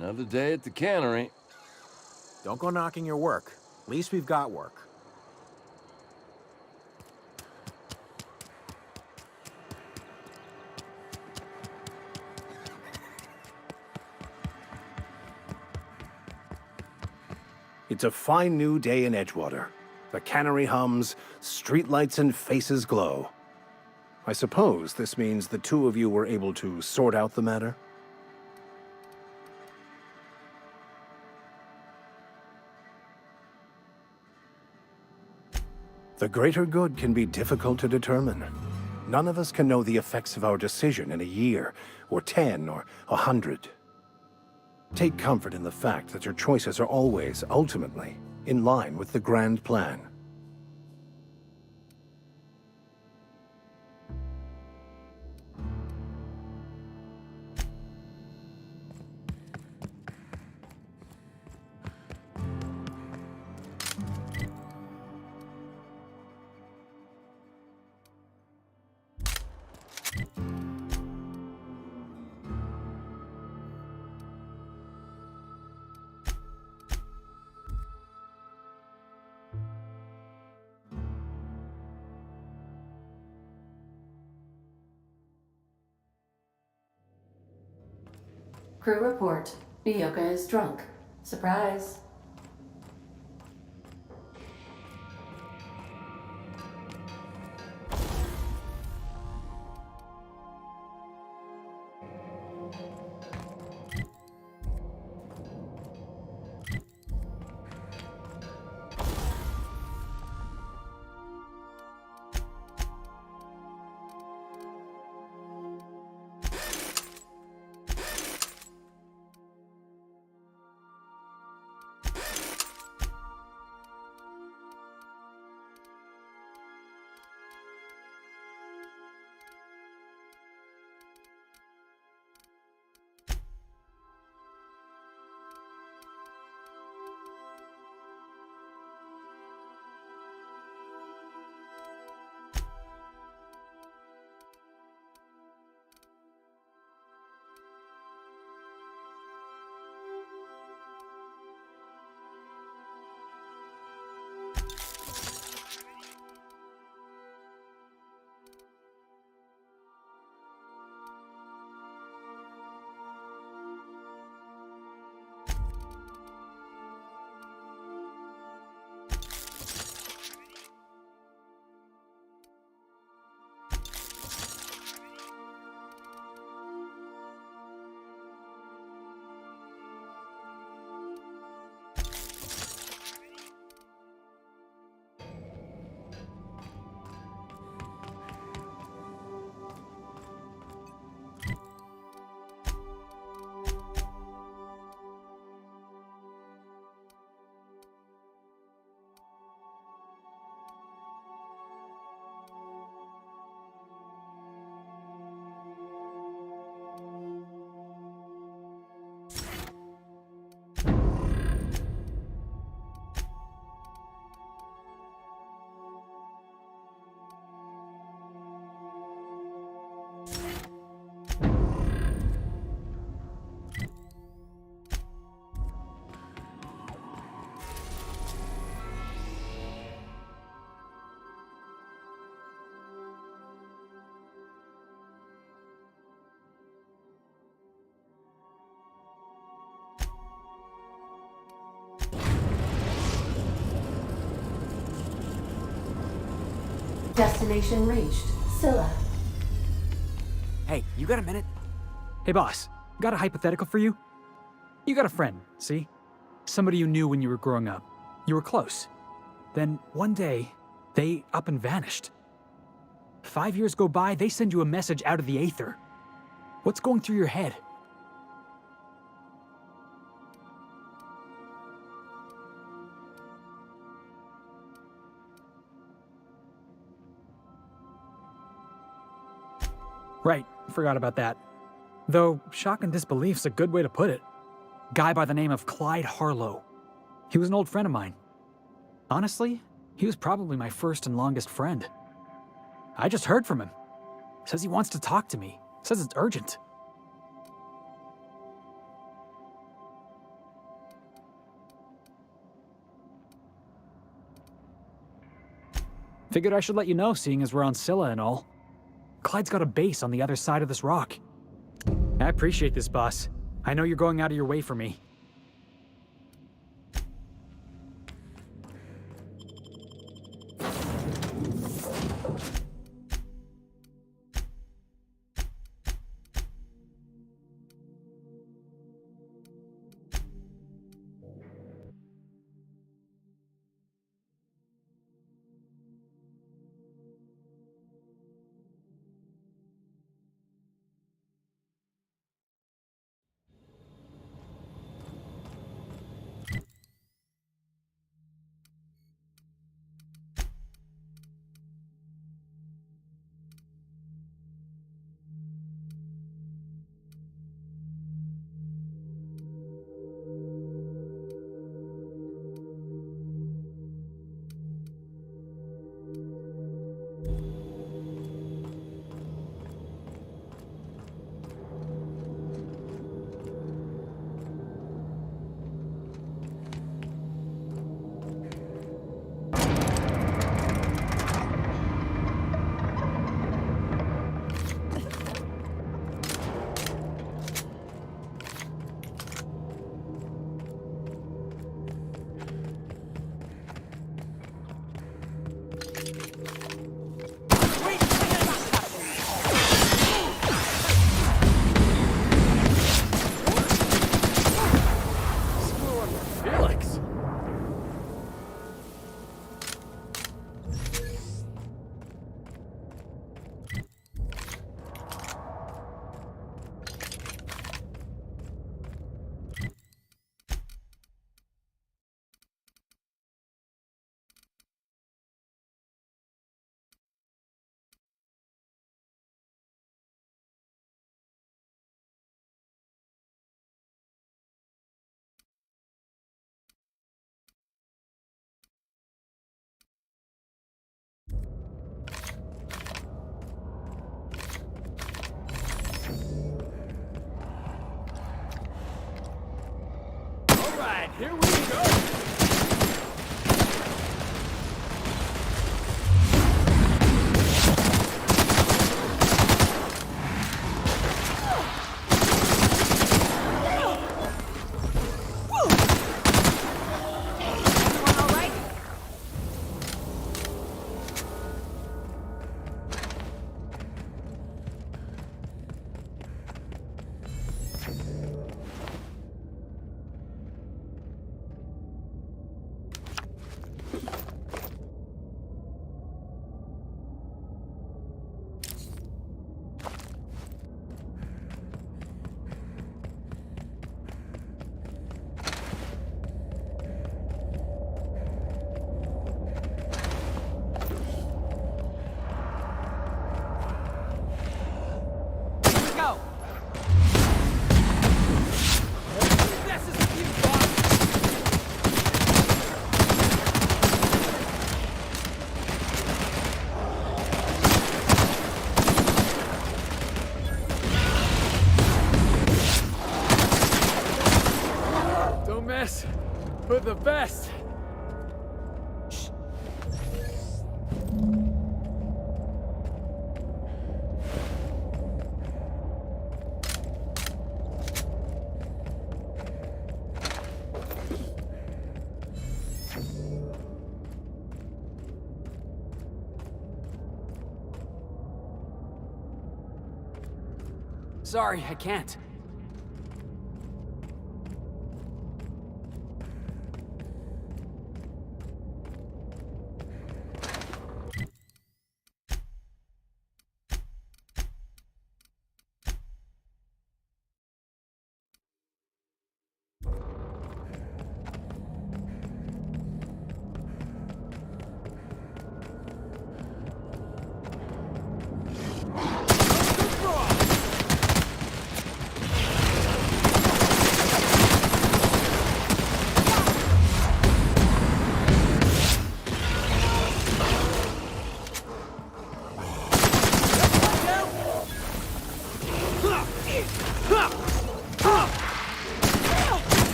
Another day at the cannery. Don't go knocking your work. At least we've got work. It's a fine new day in Edgewater. The cannery hums, streetlights and faces glow. I suppose this means the two of you were able to sort out the matter? The greater good can be difficult to determine. None of us can know the effects of our decision in a year, or 10, or 100. Take comfort in the fact that your choices are always, ultimately, in line with the grand plan. Crew report. Miyuka is drunk. Surprise. Destination reached. Scylla. Hey, you got a minute? Hey boss, got a hypothetical for you? You got a friend, see? Somebody you knew when you were growing up. You were close. Then one day, they up and vanished. 5 years go by, they send you a message out of the aether. What's going through your head? Right, forgot about that. Though, shock and disbelief's a good way to put it. Guy by the name of Clyde Harlow. He was an old friend of mine. Honestly, he was probably my first and longest friend. I just heard from him. Says he wants to talk to me. Says it's urgent. Figured I should let you know, seeing as we're on Scylla and all. Clyde's got a base on the other side of this rock. I appreciate this, boss. I know you're going out of your way for me. Here we go! For the best. Sorry, I can't.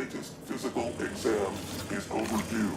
latest physical exam is overdue.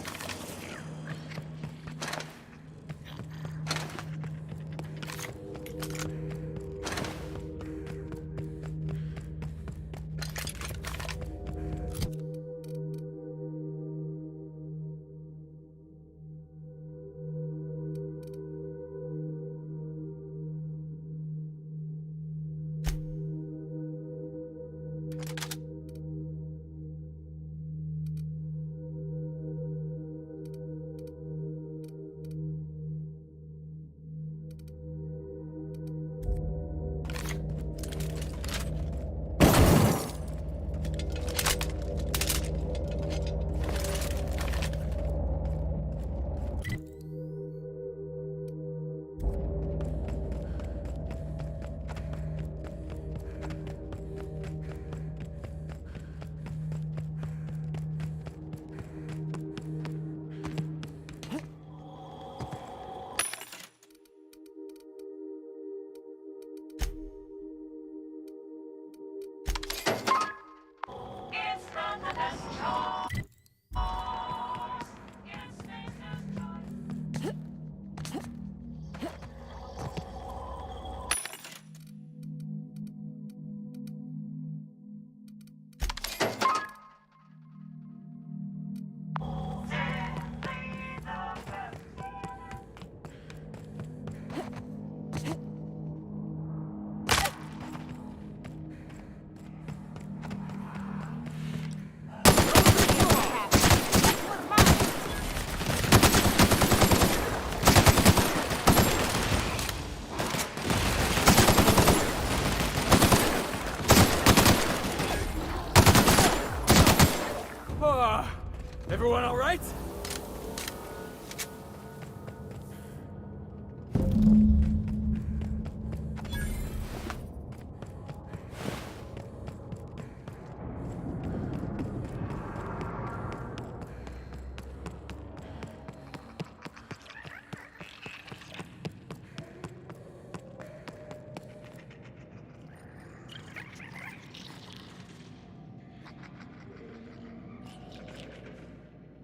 Everyone all right?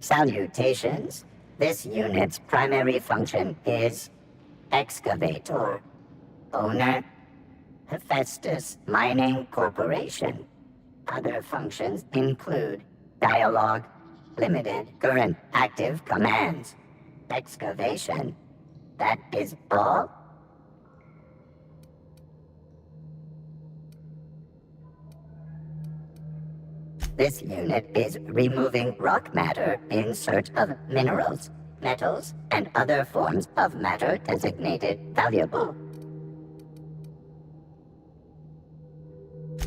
Salutations. This unit's primary function is excavator. Owner, Hephaestus Mining Corporation. Other functions include dialogue, limited current active commands, excavation. That is all. This unit is removing rock matter in search of minerals, metals, and other forms of matter designated valuable.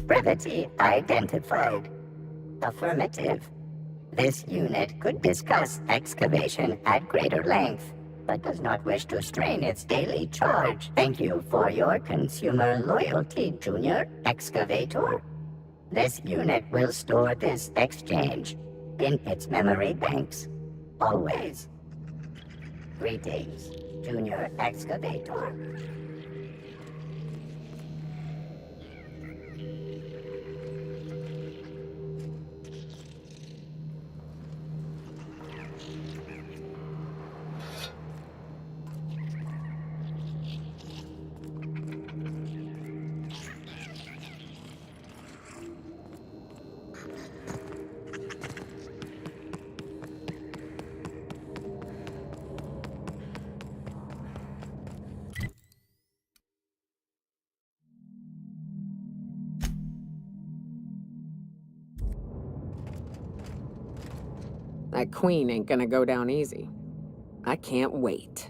Brevity identified. Affirmative. This unit could discuss excavation at greater length, but does not wish to strain its daily charge. Thank you for your consumer loyalty, Junior Excavator. This unit will store this exchange in its memory banks, always. Greetings, Junior Excavator. That queen ain't gonna go down easy. I can't wait.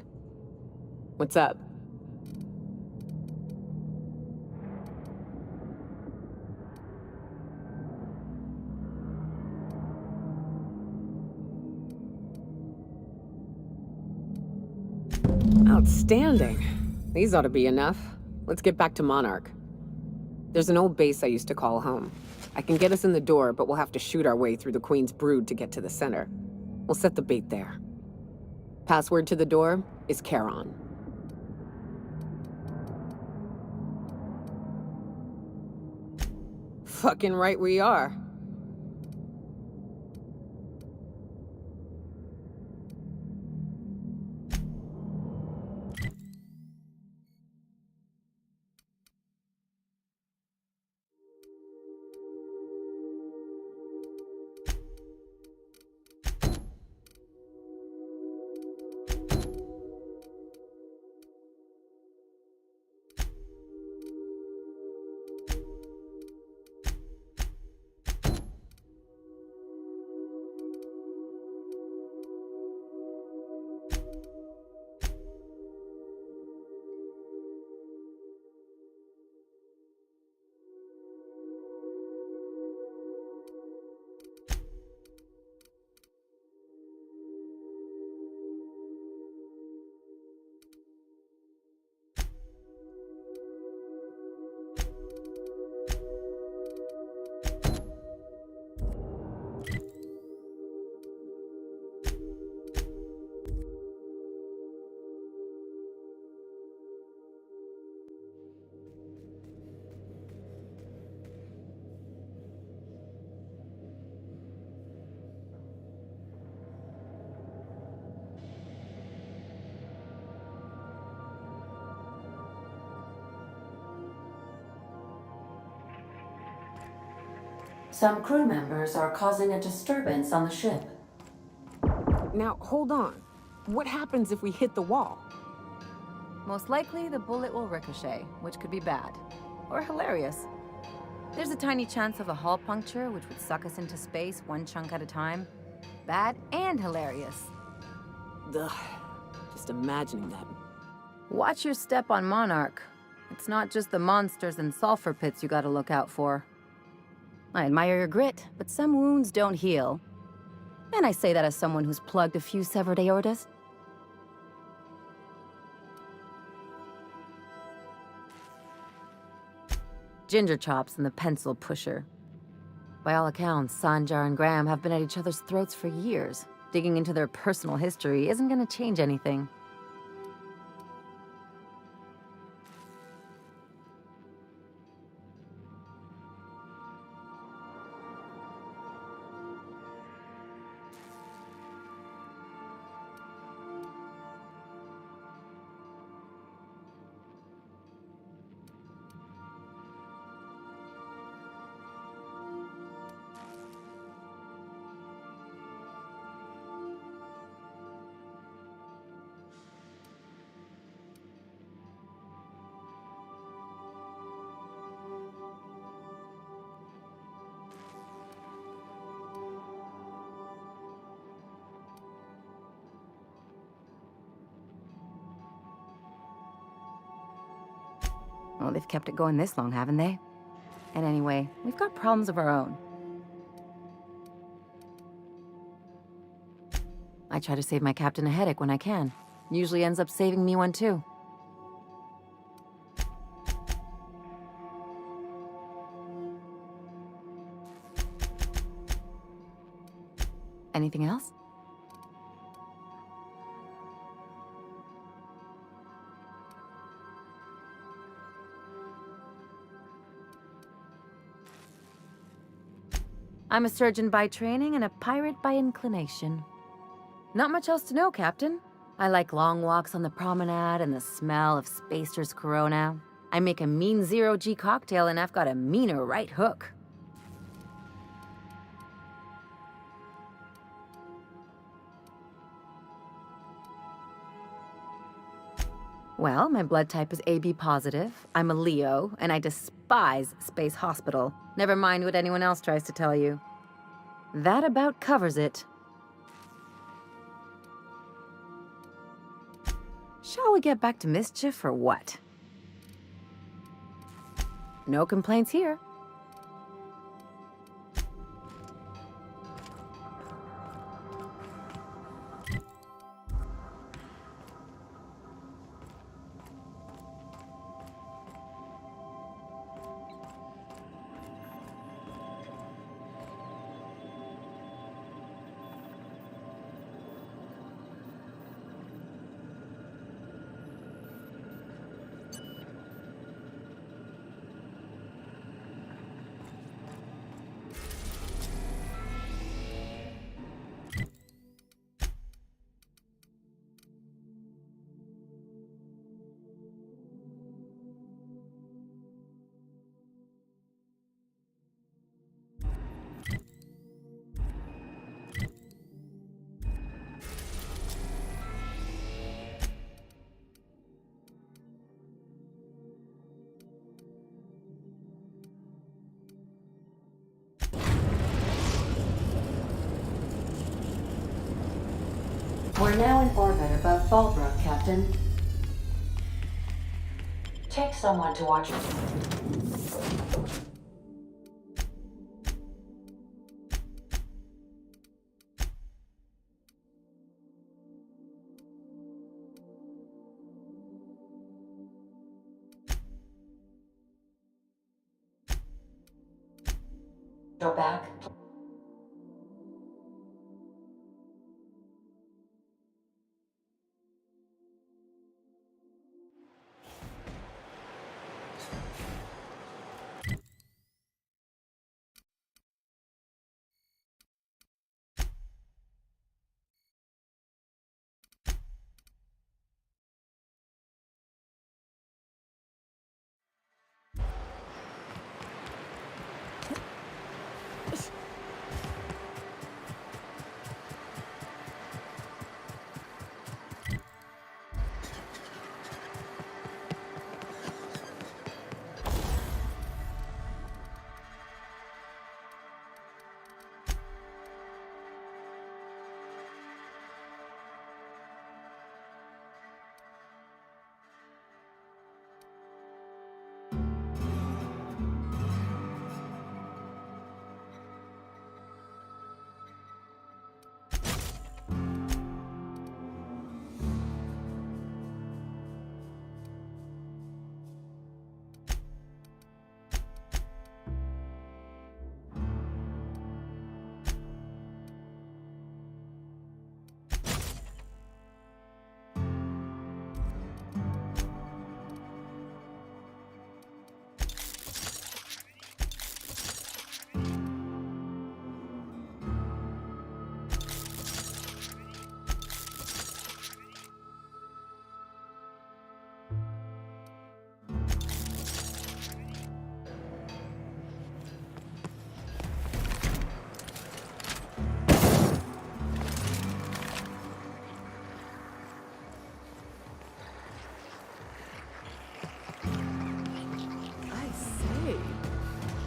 What's up? Outstanding. These ought to be enough. Let's get back to Monarch. There's an old base I used to call home. I can get us in the door, but we'll have to shoot our way through the Queen's brood to get to the center. We'll set the bait there. Password to the door is Charon. Fucking right we are. Some crew members are causing a disturbance on the ship. Now, hold on. What happens if we hit the wall? Most likely, the bullet will ricochet, which could be bad. Or hilarious. There's a tiny chance of a hull puncture, which would suck us into space one chunk at a time. Bad and hilarious. Ugh. Just imagining that. Watch your step on Monarch. It's not just the monsters and sulfur pits you gotta look out for. I admire your grit, but some wounds don't heal. And I say that as someone who's plugged a few severed aortas. Ginger Chops and the pencil pusher. By all accounts, Sanjar and Graham have been at each other's throats for years. Digging into their personal history isn't gonna change anything. Well, they've kept it going this long, haven't they? And anyway, we've got problems of our own. I try to save my captain a headache when I can. Usually ends up saving me one too. Anything else? I'm a surgeon by training and a pirate by inclination. Not much else to know, Captain. I like long walks on the promenade and the smell of Spacer's Corona. I make a mean zero-G cocktail and I've got a meaner right hook. Well, my blood type is AB positive, I'm a Leo, and I despise Space Hospital. Never mind what anyone else tries to tell you. That about covers it. Shall we get back to mischief or what? No complaints here. We're now in orbit above Fallbrook, Captain. Take someone to watch. Go back.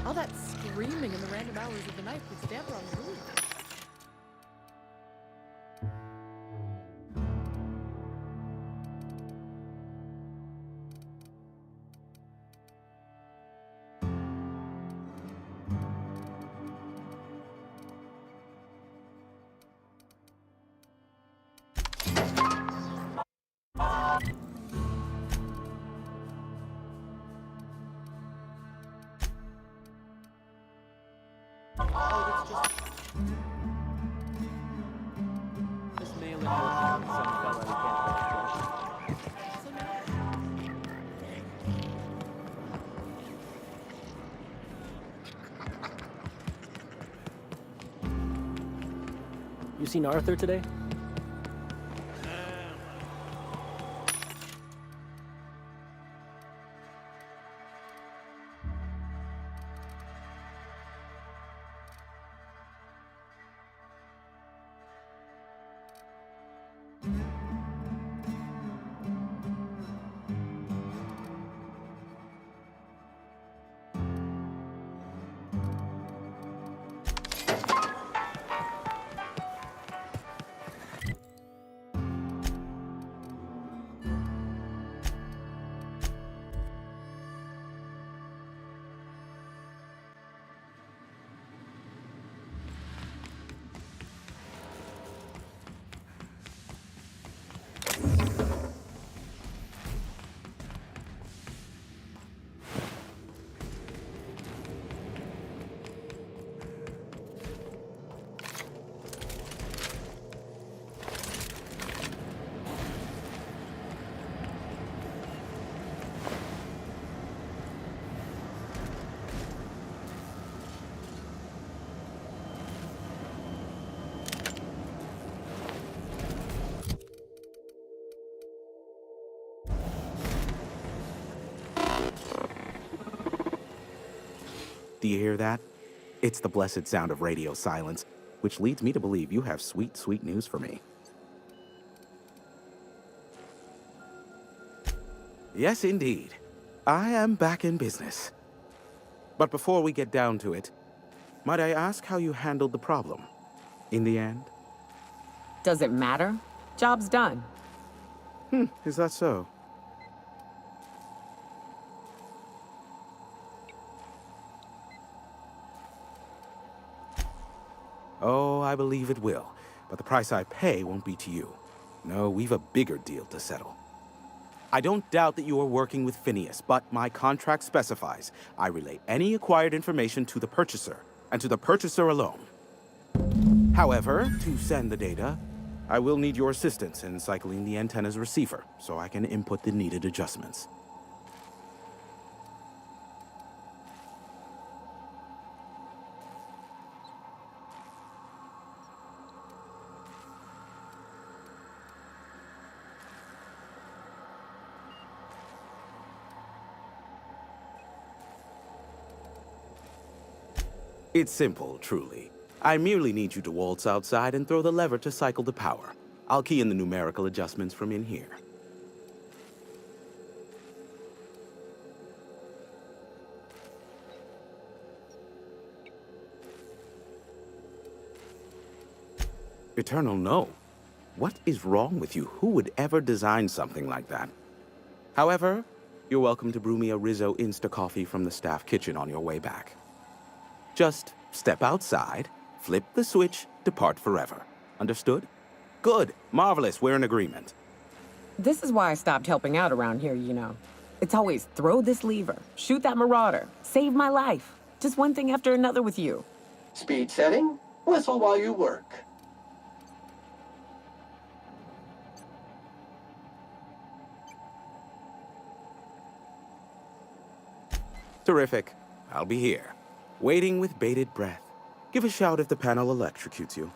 All that screaming in the random hours of the night puts damper on the mood. Oh, it's just mail-in working with some fella who can't really get. So now You seen Arthur today? Do you hear that? It's the blessed sound of radio silence, which leads me to believe you have sweet, sweet news for me. Yes, indeed. I am back in business. But before we get down to it, might I ask how you handled the problem? In the end? Does it matter? Job's done. Is that so? Oh, I believe it will. But the price I pay won't be to you. No, we've a bigger deal to settle. I don't doubt that you are working with Phineas, but my contract specifies I relay any acquired information to the purchaser, and to the purchaser alone. However, to send the data, I will need your assistance in cycling the antenna's receiver, so I can input the needed adjustments. It's simple, truly. I merely need you to waltz outside and throw the lever to cycle the power. I'll key in the numerical adjustments from in here. Eternal no. What is wrong with you? Who would ever design something like that? However, you're welcome to brew me a Rizzo Insta coffee from the staff kitchen on your way back. Just step outside, flip the switch, depart forever. Understood? Good. Marvelous. We're in agreement. This is why I stopped helping out around here, you know. It's always throw this lever, shoot that marauder, save my life. Just one thing after another with you. Speed setting? Whistle while you work. Terrific. I'll be here, waiting with bated breath. Give a shout if the panel electrocutes you.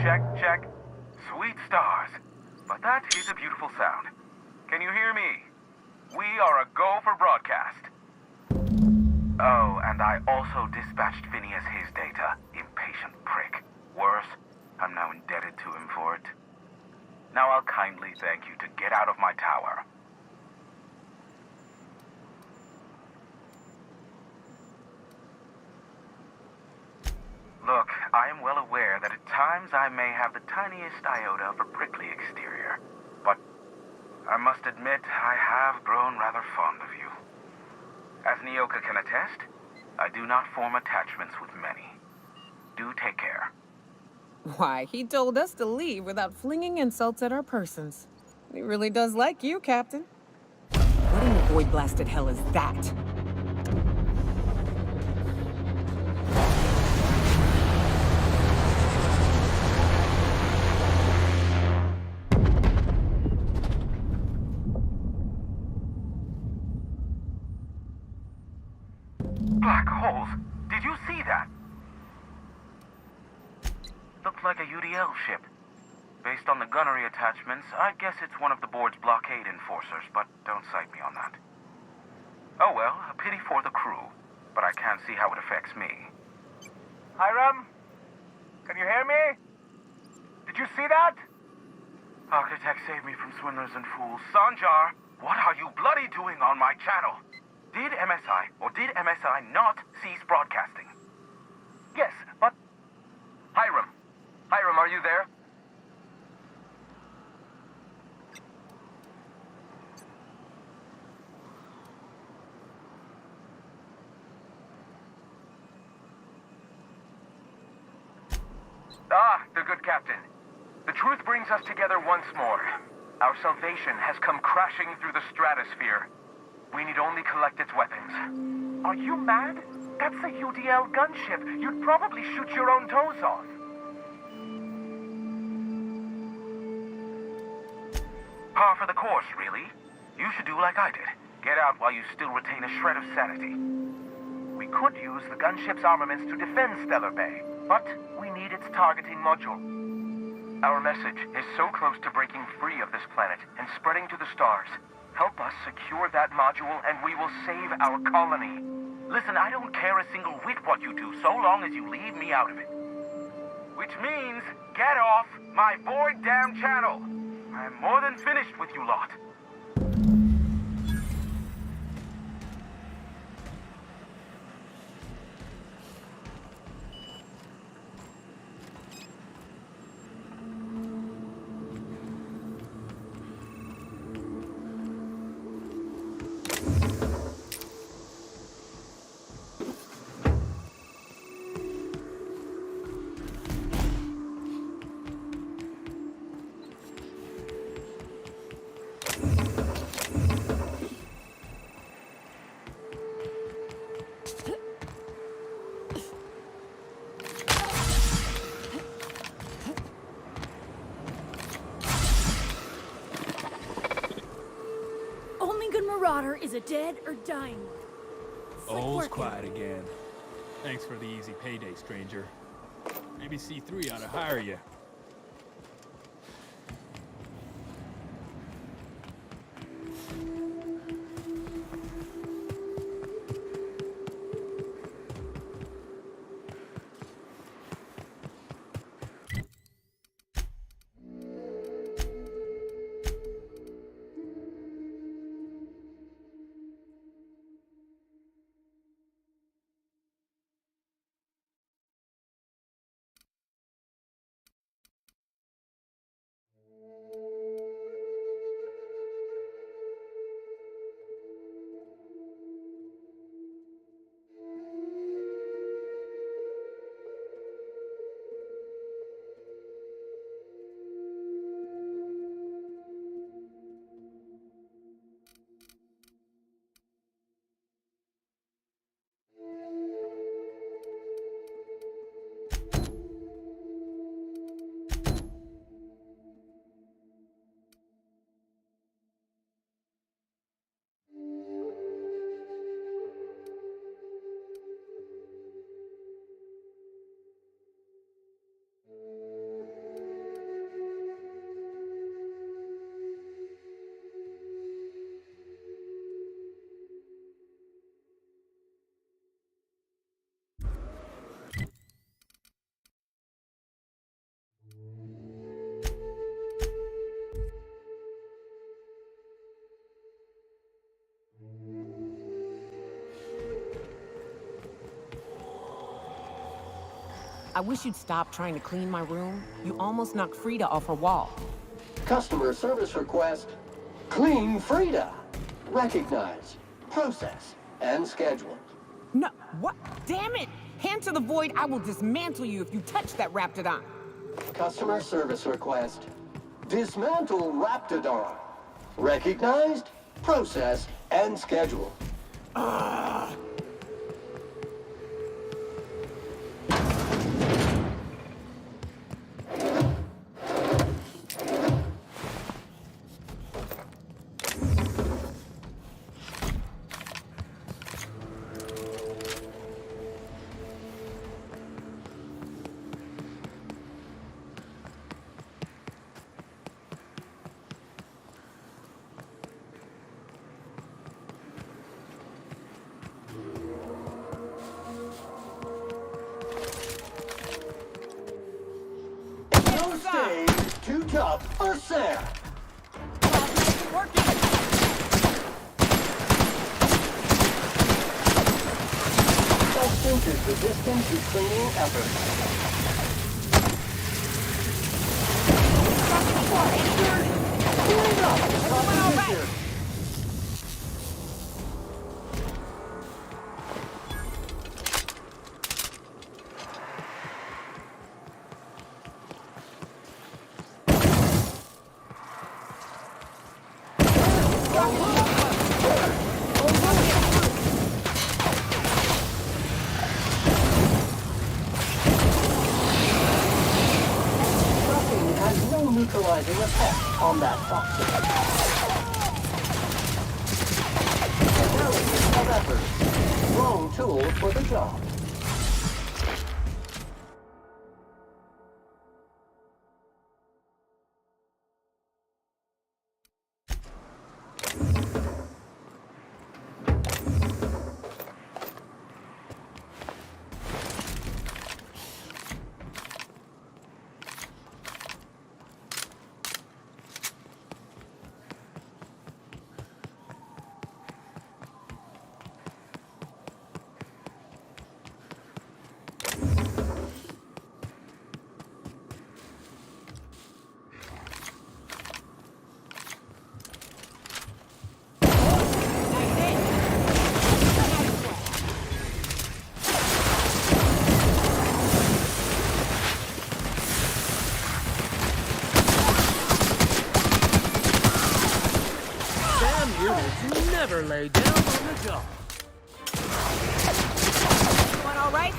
check, check. Sweet stars. But that is a beautiful sound. Can you hear me? We are a go for broadcast. Oh, and I also dispatched Phineas his data. Impatient prick. Worse, I'm now indebted to him for it. Now I'll kindly thank you to get out of my tower. Look, I am well aware that at times I may have the tiniest iota of a prickly exterior, but I must admit I have grown rather fond of you. As Nyoka can attest, I do not form attachments with many. Do take care. Why, he told us to leave without flinging insults at our persons. He really does like you, Captain. What in the void-blasted hell is that? Black holes! Did you see that? Looked like a UDL ship. Based on the gunnery attachments, I guess it's one of the board's blockade enforcers, but don't cite me on that. Oh well, a pity for the crew, but I can't see how it affects me. Hiram? Can you hear me? Did you see that? Architect saved me from swindlers and fools. Sanjar, what are you bloody doing on my channel? Did MSI or did MSI not cease broadcasting? Yes, but... Hiram. Hiram, are you there? Ah, the good captain. The truth brings us together once more. Our salvation has come crashing through the stratosphere. We need only collect its weapons. Are you mad? That's a UDL gunship. You'd probably shoot your own toes off. Par for the course, really. You should do like I did. Get out while you still retain a shred of sanity. We could use the gunship's armaments to defend Stellar Bay, but we need its targeting module. Our message is so close to breaking free of this planet and spreading to the stars. Help us secure that module and we will save our colony. Listen, I don't care a single whit what you do, so long as you leave me out of it. Which means, get off my void damn channel. I'm more than finished with you lot. Marauder is a dead or dying one. All's quiet again. Thanks for the easy payday, stranger. Maybe C3 ought to hire you. I wish you'd stop trying to clean my room. You almost knocked Frida off her wall. Customer service request. Clean Frida. Recognize, process, and schedule. No, what? Damn it! Hand to the void, I will dismantle you if you touch that Raptidon. Customer service request. Dismantle Raptidon. Recognized, processed, and scheduled. No stage is too tough for Sam. Substance is resistant to cleaning efforts. Clean up, competition. Has no neutralizing effect on that toxin. Analysis of efforts. Wrong tool for the job. Never lay down on the job. Everyone all right?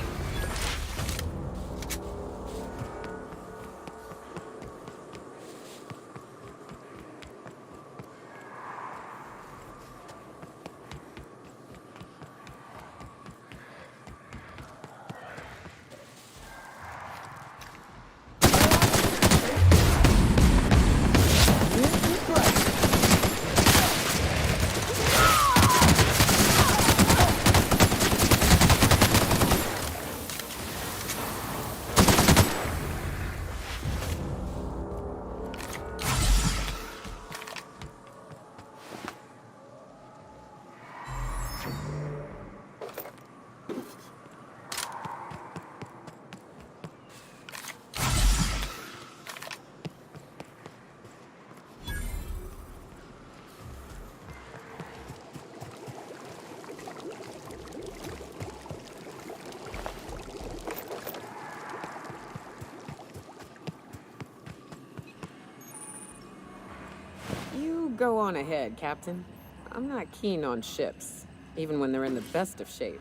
You go on ahead, Captain. I'm not keen on ships, even when they're in the best of shape.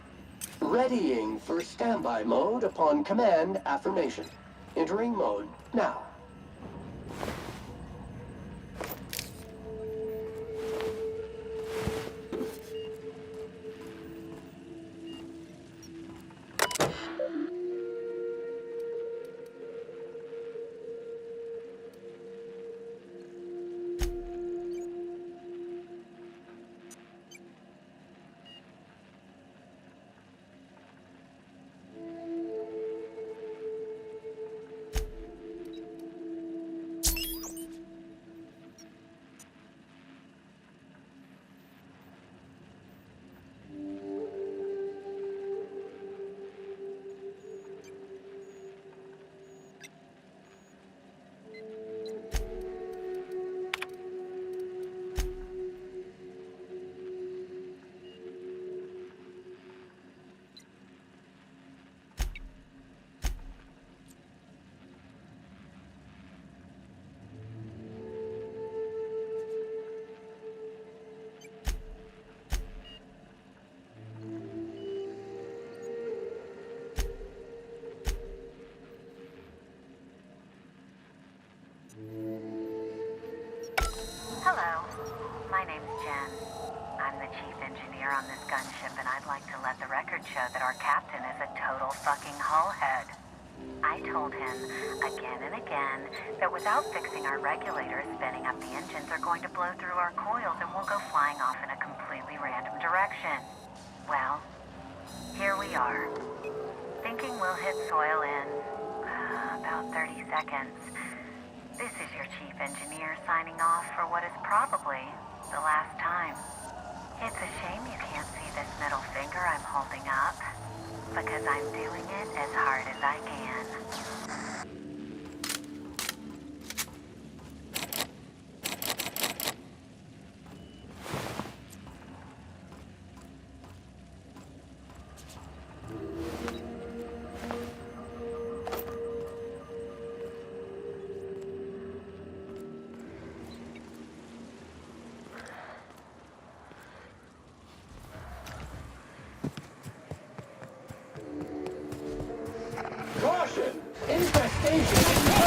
Readying for standby mode upon command affirmation. Entering mode now. engineer on this gunship, and I'd like to let the record show that our captain is a total fucking hullhead. I told him again and again that without fixing our regulators, spinning up the engines are going to blow through our coils and we'll go flying off in a completely random direction. Well, here we are. Thinking we'll hit soil in about 30 seconds. This is your chief engineer signing off for what is probably the last time. It's a shame you can't see this middle finger I'm holding up, because I'm doing it as hard as I can. Caution! Infestation!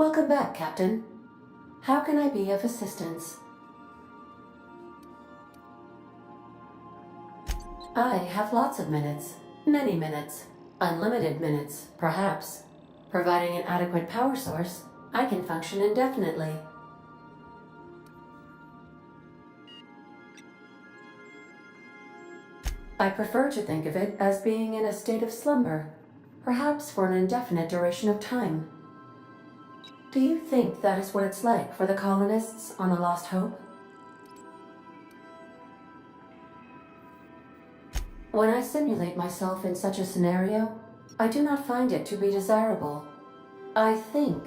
Welcome back, Captain. How can I be of assistance? I have lots of minutes. Many minutes. Unlimited minutes, perhaps. Providing an adequate power source, I can function indefinitely. I prefer to think of it as being in a state of slumber, perhaps for an indefinite duration of time. Do you think that is what it's like for the colonists on the Lost Hope? When I simulate myself in such a scenario, I do not find it to be desirable. I think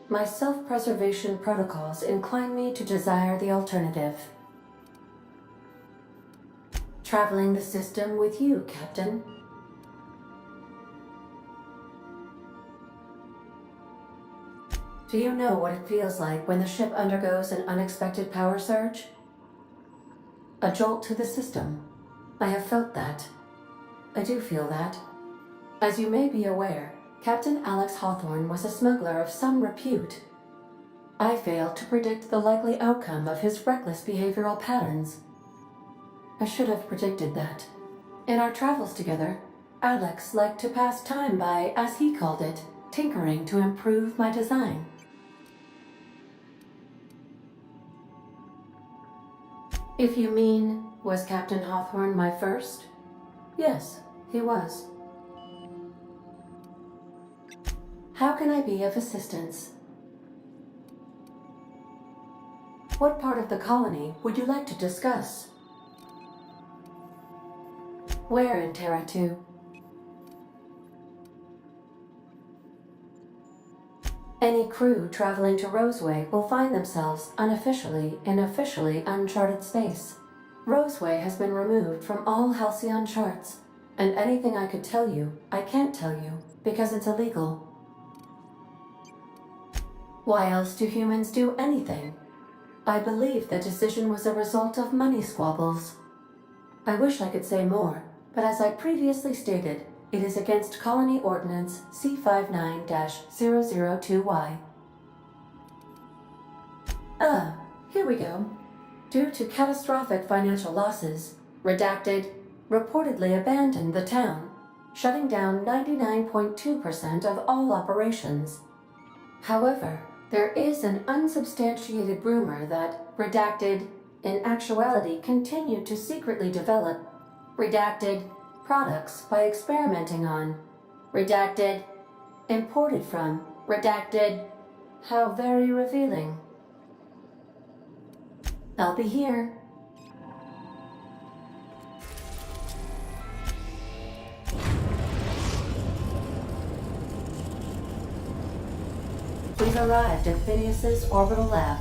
my self-preservation protocols incline me to desire the alternative. Traveling the system with you, Captain. Do you know what it feels like when the ship undergoes an unexpected power surge? A jolt to the system. I have felt that. I do feel that. As you may be aware, Captain Alex Hawthorne was a smuggler of some repute. I failed to predict the likely outcome of his reckless behavioral patterns. I should have predicted that. In our travels together, Alex liked to pass time by, as he called it, tinkering to improve my design. If you mean, was Captain Hawthorne my first? Yes, he was. How can I be of assistance? What part of the colony would you like to discuss? Where in Terra 2? Any crew traveling to Roseway will find themselves unofficially in officially uncharted space. Roseway has been removed from all Halcyon charts, and anything I could tell you, I can't tell you, because it's illegal. Why else do humans do anything? I believe the decision was a result of money squabbles. I wish I could say more, but as I previously stated, it is against Colony Ordinance C59-002Y. Here we go. Due to catastrophic financial losses, Redacted reportedly abandoned the town, shutting down 99.2% of all operations. However, there is an unsubstantiated rumor that Redacted, in actuality, continued to secretly develop Redacted products by experimenting on Redacted, imported from Redacted. How very revealing. I'll be here. We've arrived at Phineas's orbital lab.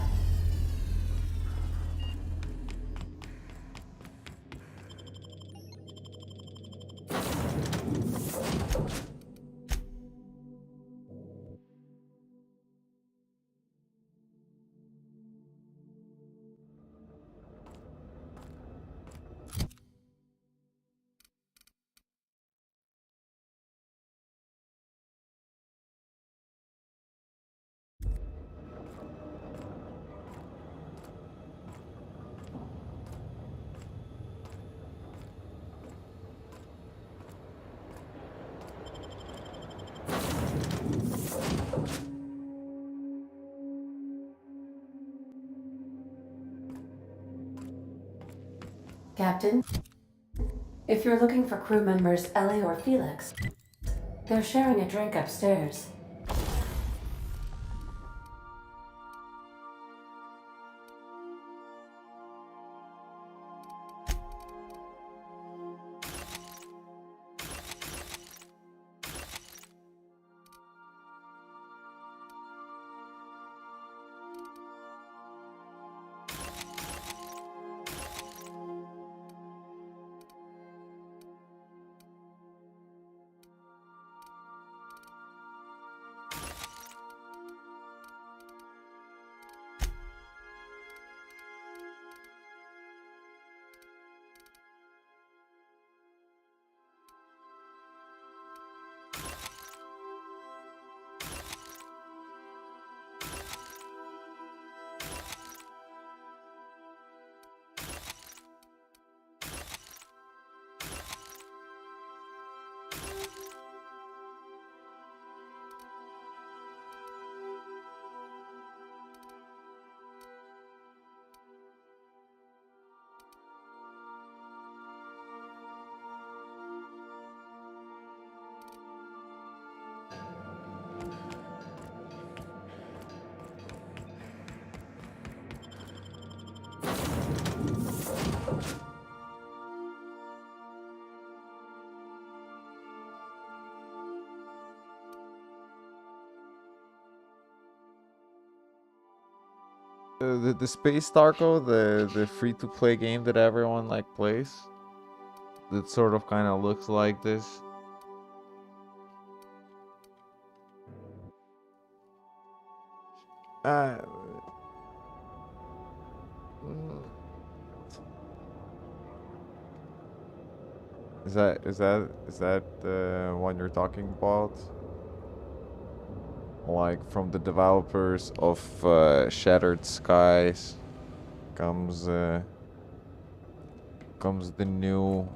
Captain, if you're looking for crew members Ellie or Felix, they're sharing a drink upstairs. the Space Starco, the free-to-play game that everyone like plays, that sort of kind of looks like this. Uh, is that the one you're talking about? Like from the developers of Shattered Skies comes the new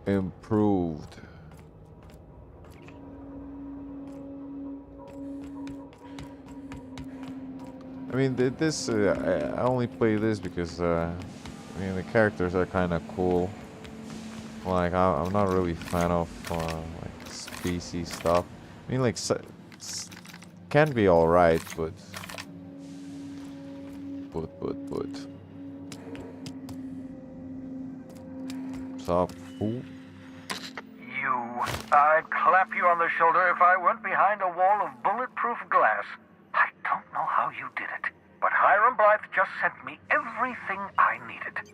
improved. I mean, this I only play this because I mean the characters are kind of cool. Like I'm not really a fan of like spacey stuff. I mean, like can be all right, but. Stop. Ooh. I'd clap you on the shoulder if I went behind a wall of bulletproof glass. I don't know how you did it, but Hiram Blythe just sent me everything I needed.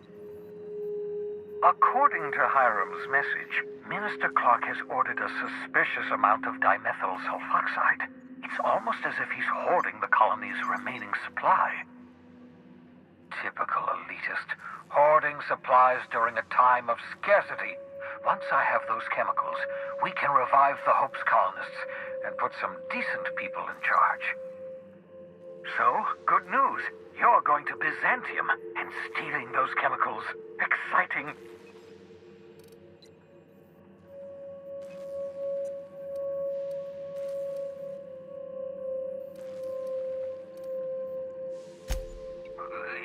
According to Hiram's message, Minister Clark has ordered a suspicious amount of dimethyl sulfoxide. It's almost as if he's hoarding the colony's remaining supply. Typical elitist, hoarding supplies during a time of scarcity. Once I have those chemicals, we can revive the Hope's colonists and put some decent people in charge. So, good news. You're going to Byzantium and stealing those chemicals. Exciting.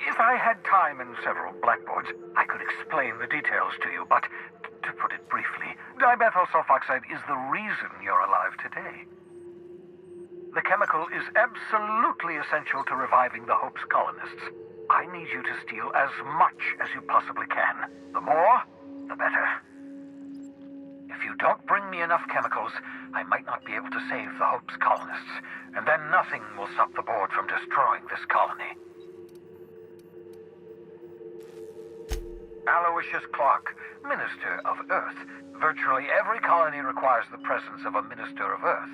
If I had time and several blackboards, I could explain the details to you, but to put it briefly, dimethyl sulfoxide is the reason you're alive today. The chemical is absolutely essential to reviving the Hope's colonists. I need you to steal as much as you possibly can. The more, the better. If you don't bring me enough chemicals, I might not be able to save the Hope's colonists, and then nothing will stop the board from destroying this colony. Aloysius Clark, Minister of Earth. Virtually every colony requires the presence of a Minister of Earth.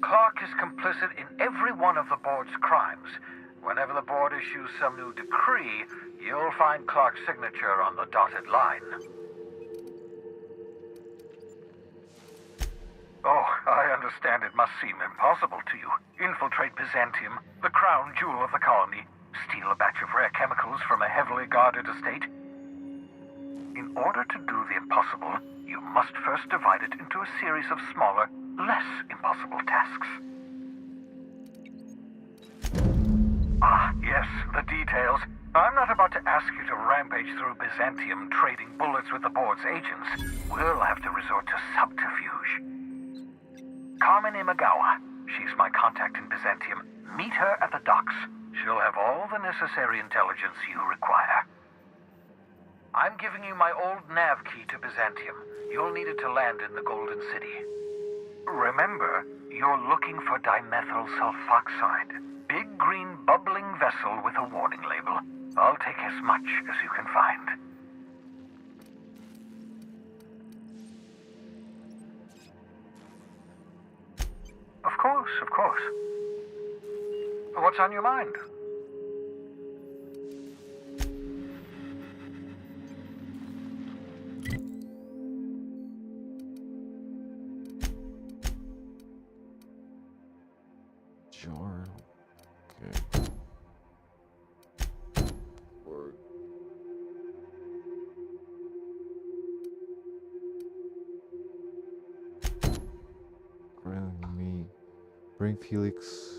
Clark is complicit in every one of the board's crimes. Whenever the board issues some new decree, you'll find Clark's signature on the dotted line. Oh, I understand it must seem impossible to you. Infiltrate Byzantium, the crown jewel of the colony, steal a batch of rare chemicals from a heavily guarded estate. In order to do the impossible, you must first divide it into a series of smaller, less impossible tasks. Ah, yes, the details. I'm not about to ask you to rampage through Byzantium trading bullets with the board's agents. We'll have to resort to subterfuge. Carmen Imagawa. She's my contact in Byzantium. Meet her at the docks. She'll have all the necessary intelligence you require. I'm giving you my old nav key to Byzantium. You'll need it to land in the Golden City. Remember, you're looking for dimethyl sulfoxide. Big green bubbling vessel with a warning label. I'll take as much as you can find. Of course, of course. What's on your mind? Sure. Okay. Word. Grilling me. Bring Felix.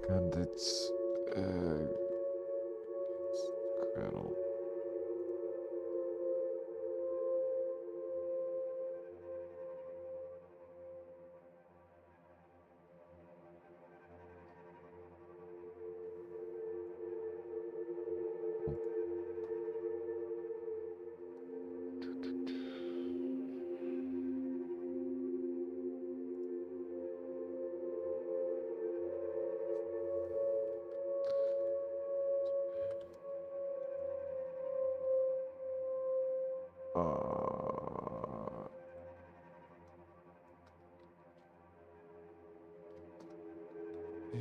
And it's Cradle.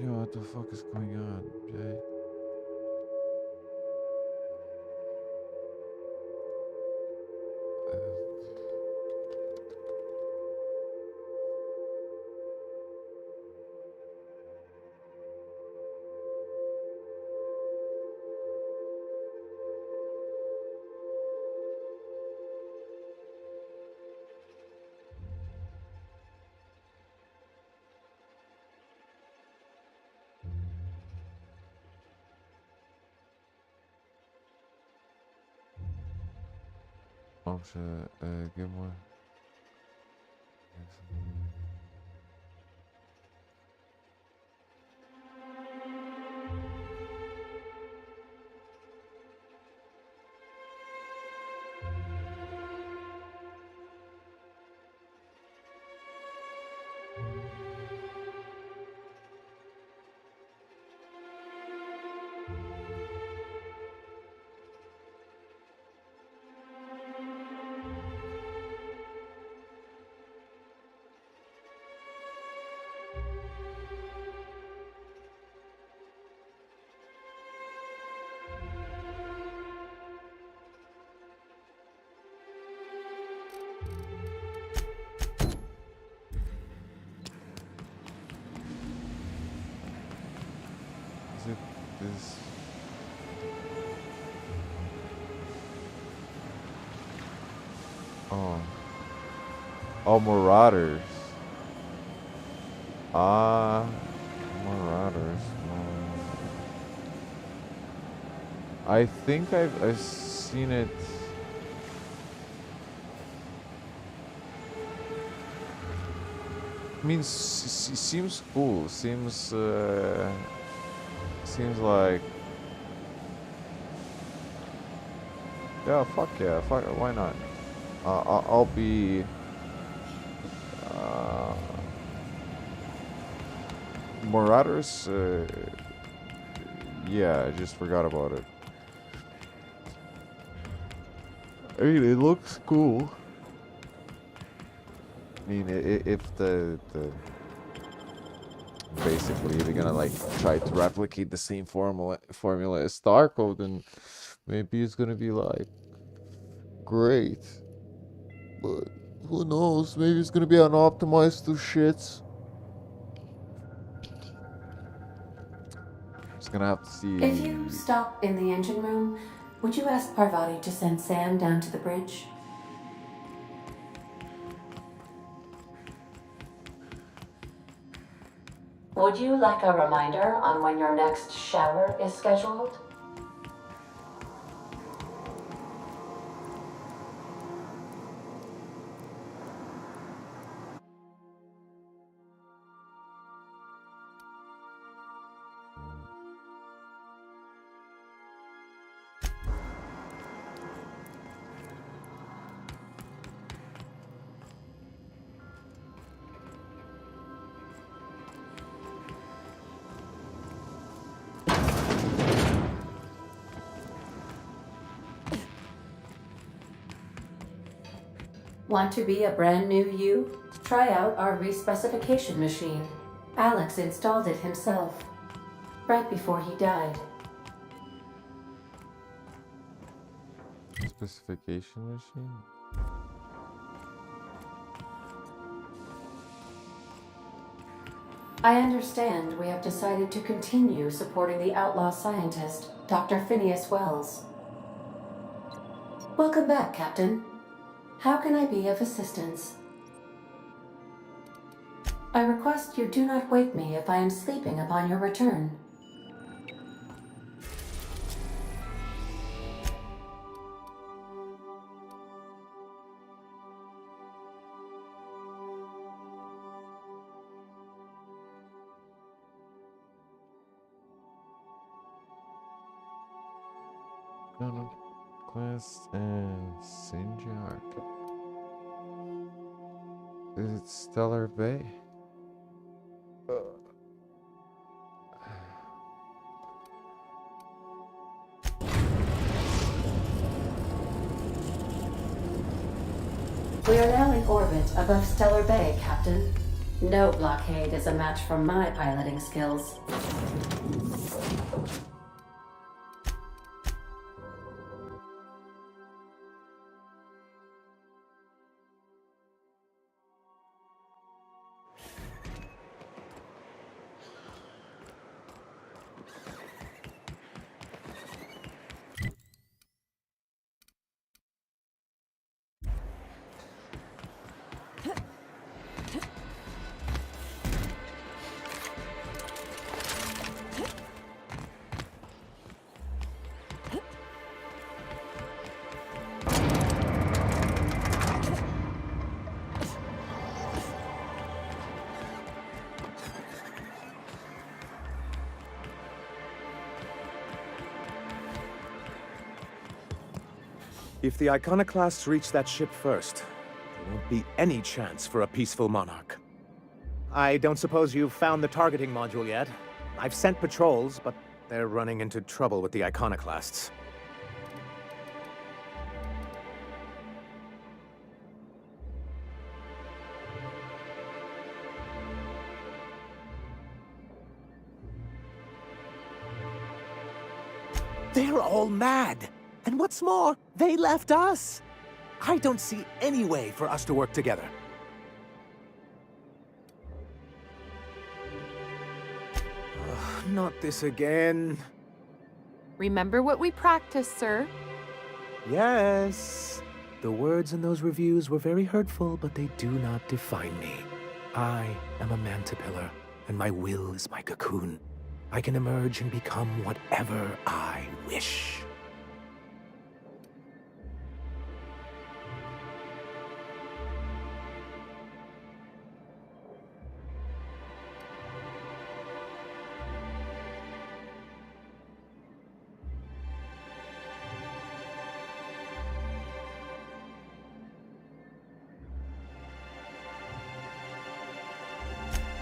Yo, what the fuck is going on, Jay? Oh shit, give more. Is it this? Oh. Oh, Marauders. Ah, Marauders. I think I've seen it. I mean, seems cool. Seems like, yeah, fuck, why not? I'll be Marauders. Yeah, I just forgot about it. I mean, it looks cool. I mean, if the basically they're gonna like try to replicate the same formula as Starcode, then maybe it's gonna be like great. But who knows? Maybe it's gonna be unoptimized to shits. Just gonna have to see. If you stop in the engine room, would you ask Parvati to send Sam down to the bridge? Would you like a reminder on when your next shower is scheduled? Want to be a brand new you? Try out our respecification machine. Alex installed it himself, right before he died. Specification machine? I understand we have decided to continue supporting the outlaw scientist, Dr. Phineas Wells. Welcome back, Captain. How can I be of assistance? I request you do not wake me if I am sleeping upon your return. Quest and Sinjar. Is it Stellar Bay? We are now in orbit above Stellar Bay, Captain. No blockade is a match for my piloting skills. If the Iconoclasts reach that ship first, there won't be any chance for a peaceful monarch. I don't suppose you've found the targeting module yet. I've sent patrols, but they're running into trouble with the Iconoclasts. They're all mad! And what's more, they left us! I don't see any way for us to work together. Ugh, not this again. Remember what we practiced, sir. Yes. The words in those reviews were very hurtful, but they do not define me. I am a mantipillar, and my will is my cocoon. I can emerge and become whatever I wish.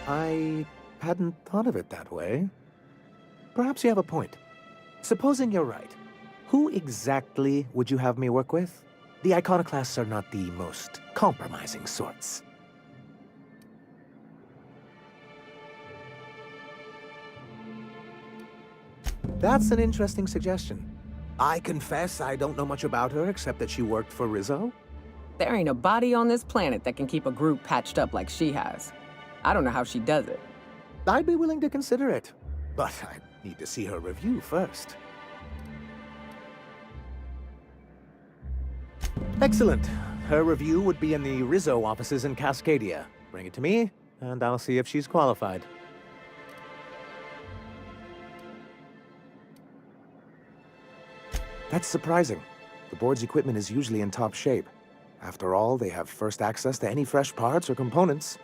I hadn't thought of it that way. Perhaps you have a point. Supposing you're right, who exactly would you have me work with? The Iconoclasts are not the most compromising sorts. That's an interesting suggestion. I confess I don't know much about her except that she worked for Rizzo. There ain't a body on this planet that can keep a group patched up like she has. I don't know how she does it. I'd be willing to consider it, but I need to see her review first. Excellent. Her review would be in the Rizzo offices in Cascadia. Bring it to me, and I'll see if she's qualified. That's surprising. The board's equipment is usually in top shape. After all, they have first access to any fresh parts or components.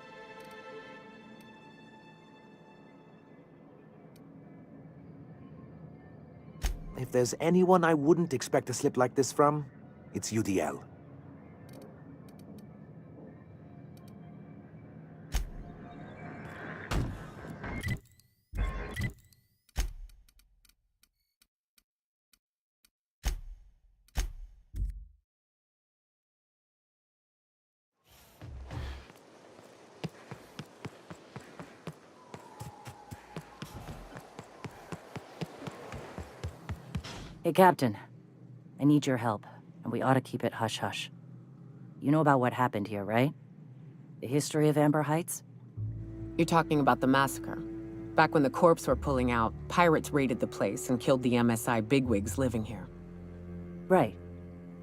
If there's anyone I wouldn't expect a slip like this from, it's UDL. Hey, Captain. I need your help, and we ought to keep it hush-hush. You know about what happened here, right? The history of Amber Heights? You're talking about the massacre. Back when the corps were pulling out, pirates raided the place and killed the MSI bigwigs living here. Right.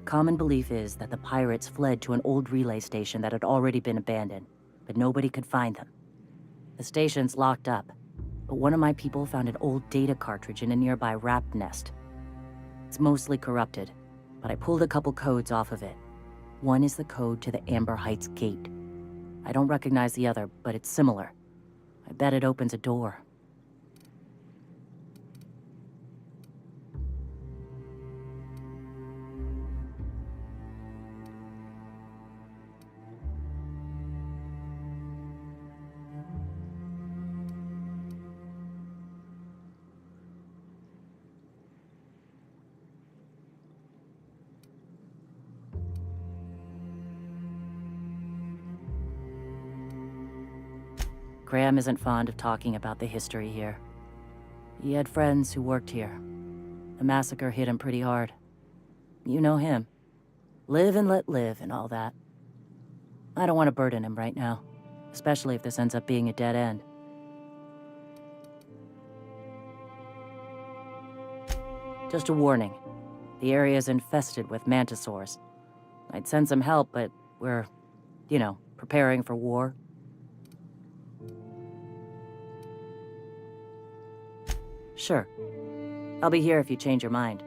Common belief is that the pirates fled to an old relay station that had already been abandoned, but nobody could find them. The station's locked up, but one of my people found an old data cartridge in a nearby rat nest. It's mostly corrupted, but I pulled a couple codes off of it. One is the code to the Amber Heights gate. I don't recognize the other, but it's similar. I bet it opens a door. Graham isn't fond of talking about the history here. He had friends who worked here. The massacre hit him pretty hard. You know him. Live and let live and all that. I don't want to burden him right now, especially if this ends up being a dead end. Just a warning. The area is infested with mantisaurs. I'd send some help, but we're, preparing for war. Sure. I'll be here if you change your mind.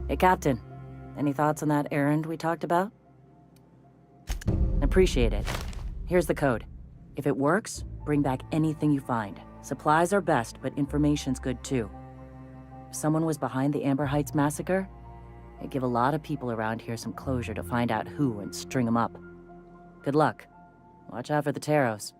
Hey, Captain. Any thoughts on that errand we talked about? Appreciate it. Here's the code. If it works, bring back anything you find. Supplies are best, but information's good too. If someone was behind the Amber Heights massacre, it'd give a lot of people around here some closure to find out who and string them up. Good luck. Watch out for the Taros.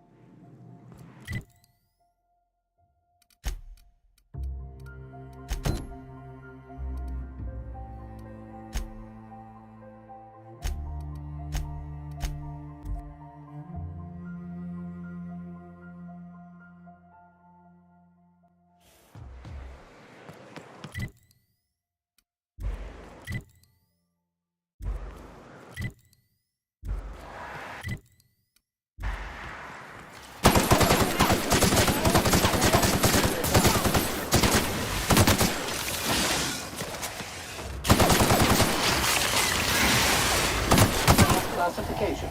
Classification.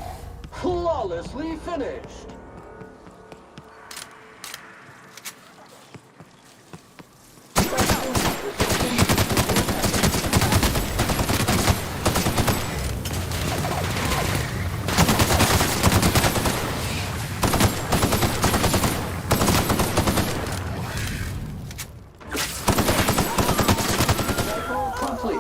Flawlessly finished. Complete.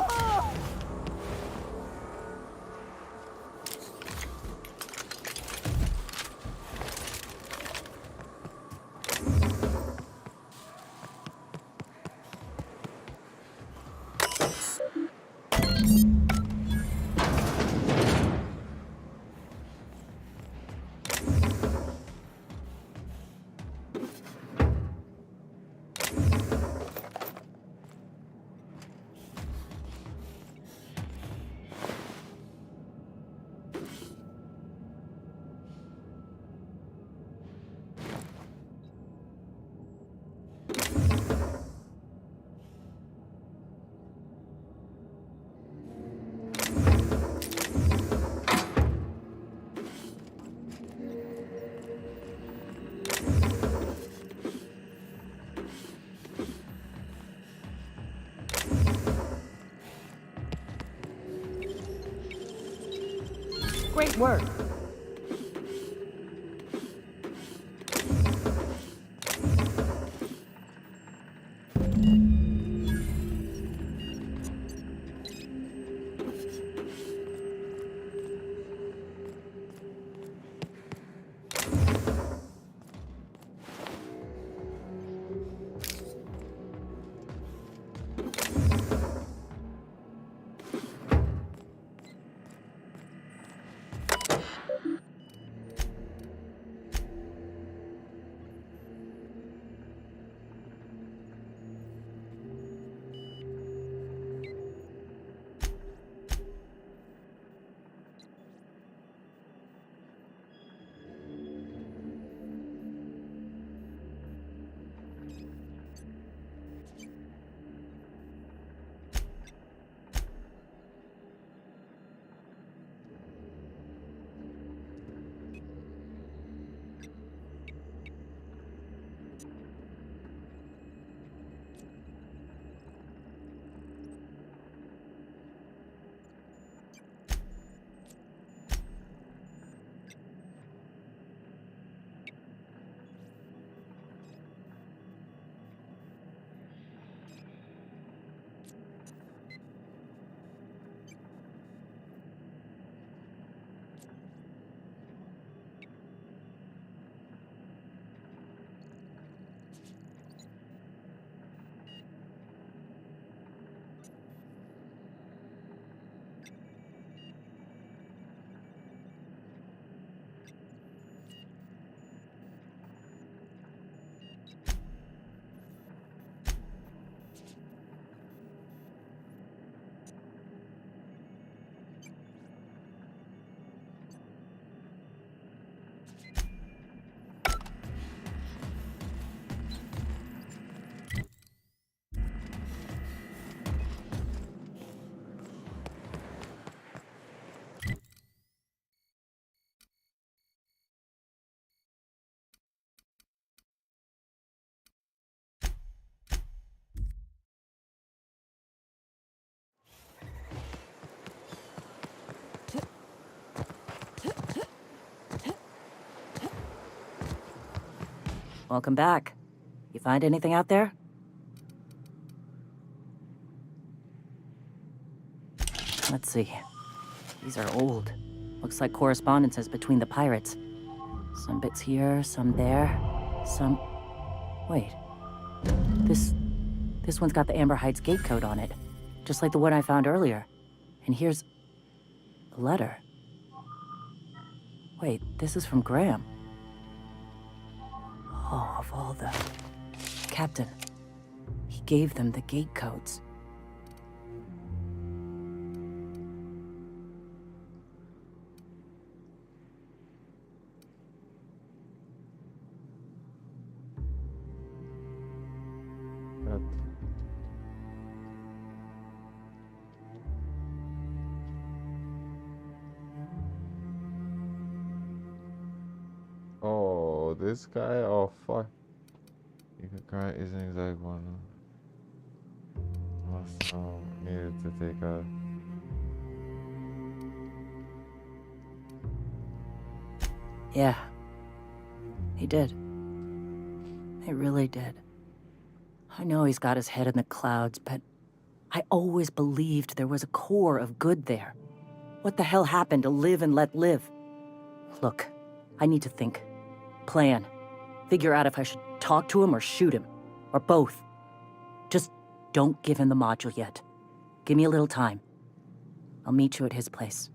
Great work. Welcome back. You find anything out there? Let's see. These are old. Looks like correspondences between the pirates. Some bits here, some there, some... Wait. This one's got the Amber Heights gate code on it. Just like the one I found earlier. And here's... a letter. Wait, this is from Graham. Oh, of all the... Captain. He gave them the gate codes. God. Oh, this guy? Oh, fuck. You can grant is an exact one. Must needed to take a... Yeah. He did. He really did. I know he's got his head in the clouds, but I always believed there was a core of good there. What the hell happened to live and let live? Look, I need to think. Plan. Figure out if I should talk to him or shoot him. Or both. Just don't give him the module yet. Give me a little time. I'll meet you at his place.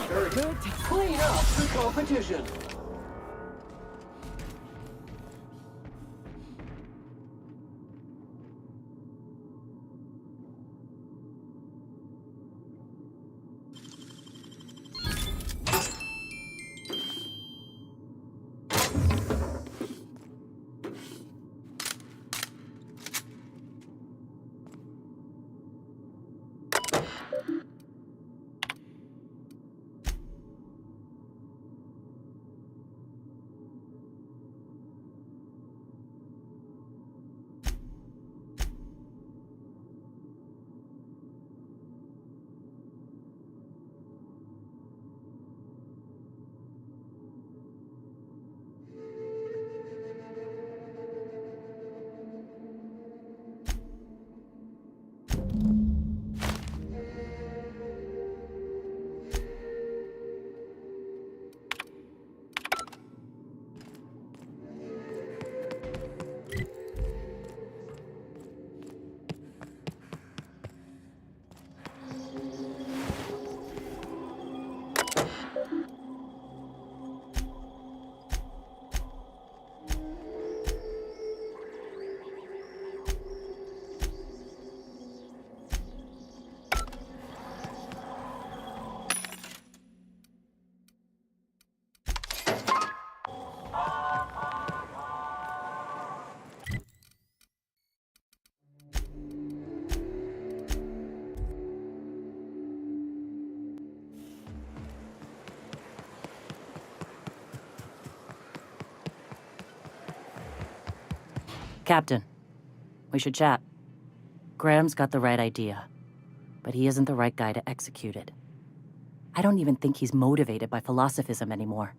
Very good. Clean up the competition. Captain, we should chat. Graham's got the right idea. but he isn't the right guy to execute it. I don't even think he's motivated by philosophism anymore.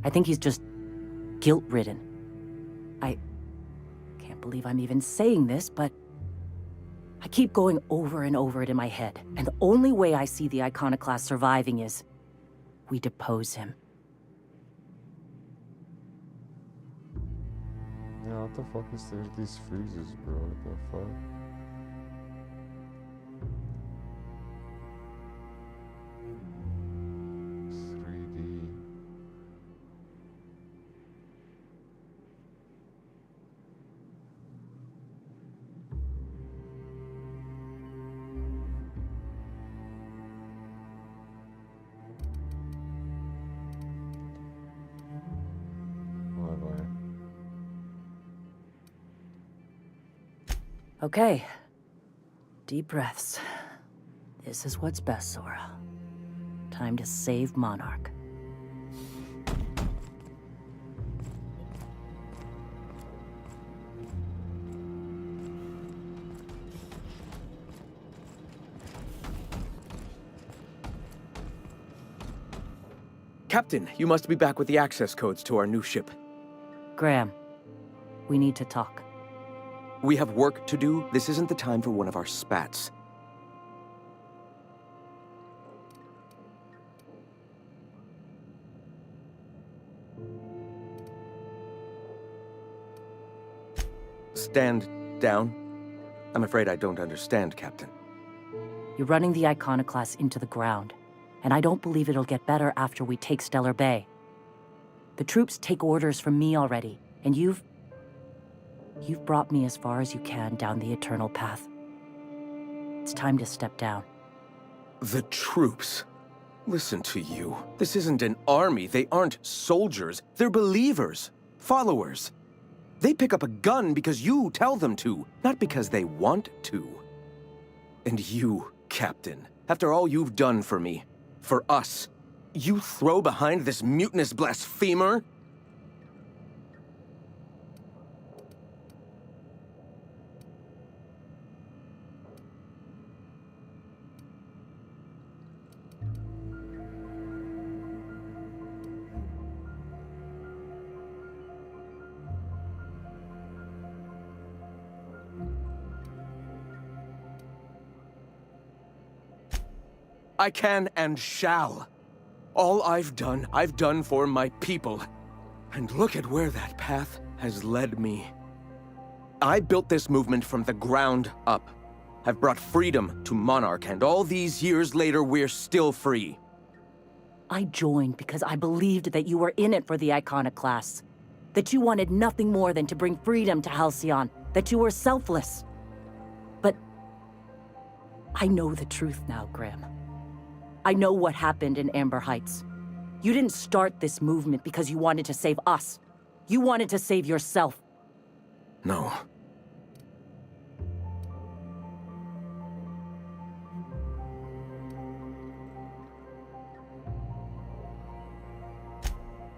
I think he's just guilt-ridden. I can't believe I'm even saying this, but I keep going over and over it in my head, and the only way I see the Iconoclast surviving is we depose him. Yeah, what the fuck is there? These freezes, bro. What the fuck? Okay. Deep breaths. This is what's best, Sora. Time to save Monarch. Captain, you must be back with the access codes to our new ship. Graham, we need to talk. We have work to do. This isn't the time for one of our spats. Stand down. I'm afraid I don't understand, Captain. You're running the Iconoclast into the ground, and I don't believe it'll get better after we take Stellar Bay. The troops take orders from me already, and you've brought me as far as you can down the eternal path. It's time to step down. The troops? Listen to you. This isn't an army. They aren't soldiers. They're believers. Followers. They pick up a gun because you tell them to, not because they want to. And you, Captain, after all you've done for me, for us, you throw behind this mutinous blasphemer? I can and shall. All I've done for my people. And look at where that path has led me. I built this movement from the ground up. I've brought freedom to Monarch, and all these years later, we're still free. I joined because I believed that you were in it for the Iconoclasts. That you wanted nothing more than to bring freedom to Halcyon. That you were selfless. But I know the truth now, Graham. I know what happened in Amber Heights. You didn't start this movement because you wanted to save us. You wanted to save yourself. No.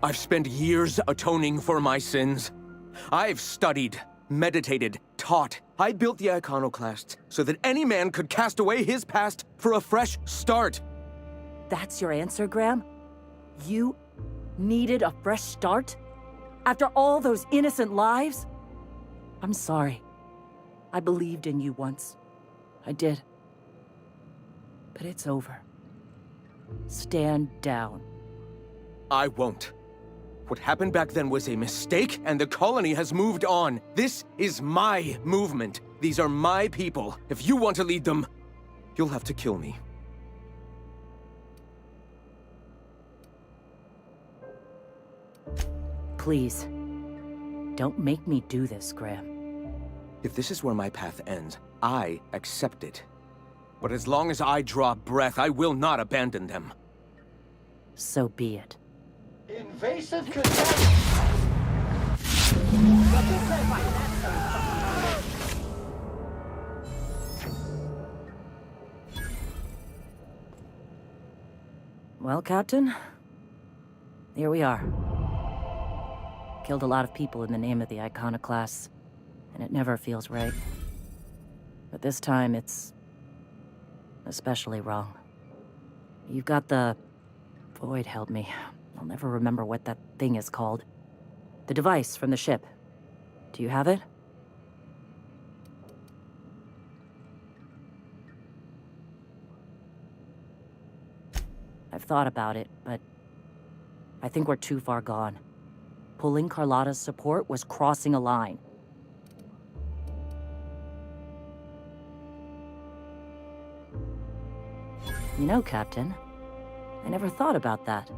I've spent years atoning for my sins. I've studied, meditated, taught. I built the Iconoclasts so that any man could cast away his past for a fresh start. That's your answer, Graham? You needed a fresh start? After all those innocent lives? I'm sorry. I believed in you once. I did. But it's over. Stand down. I won't. What happened back then was a mistake, and the colony has moved on. This is my movement. These are my people. If you want to lead them, you'll have to kill me. Please, don't make me do this, Graham. If this is where my path ends, I accept it. But as long as I draw breath, I will not abandon them. So be it. Invasive contaminants. Well, Captain, here we are. Killed a lot of people in the name of the Iconoclasts, and it never feels right. But this time, it's especially wrong. You've got the... Void help me. I'll never remember what that thing is called. The device from the ship. Do you have it? I've thought about it, but I think we're too far gone. Pulling Carlotta's support was crossing a line. You know, Captain, I never thought about that.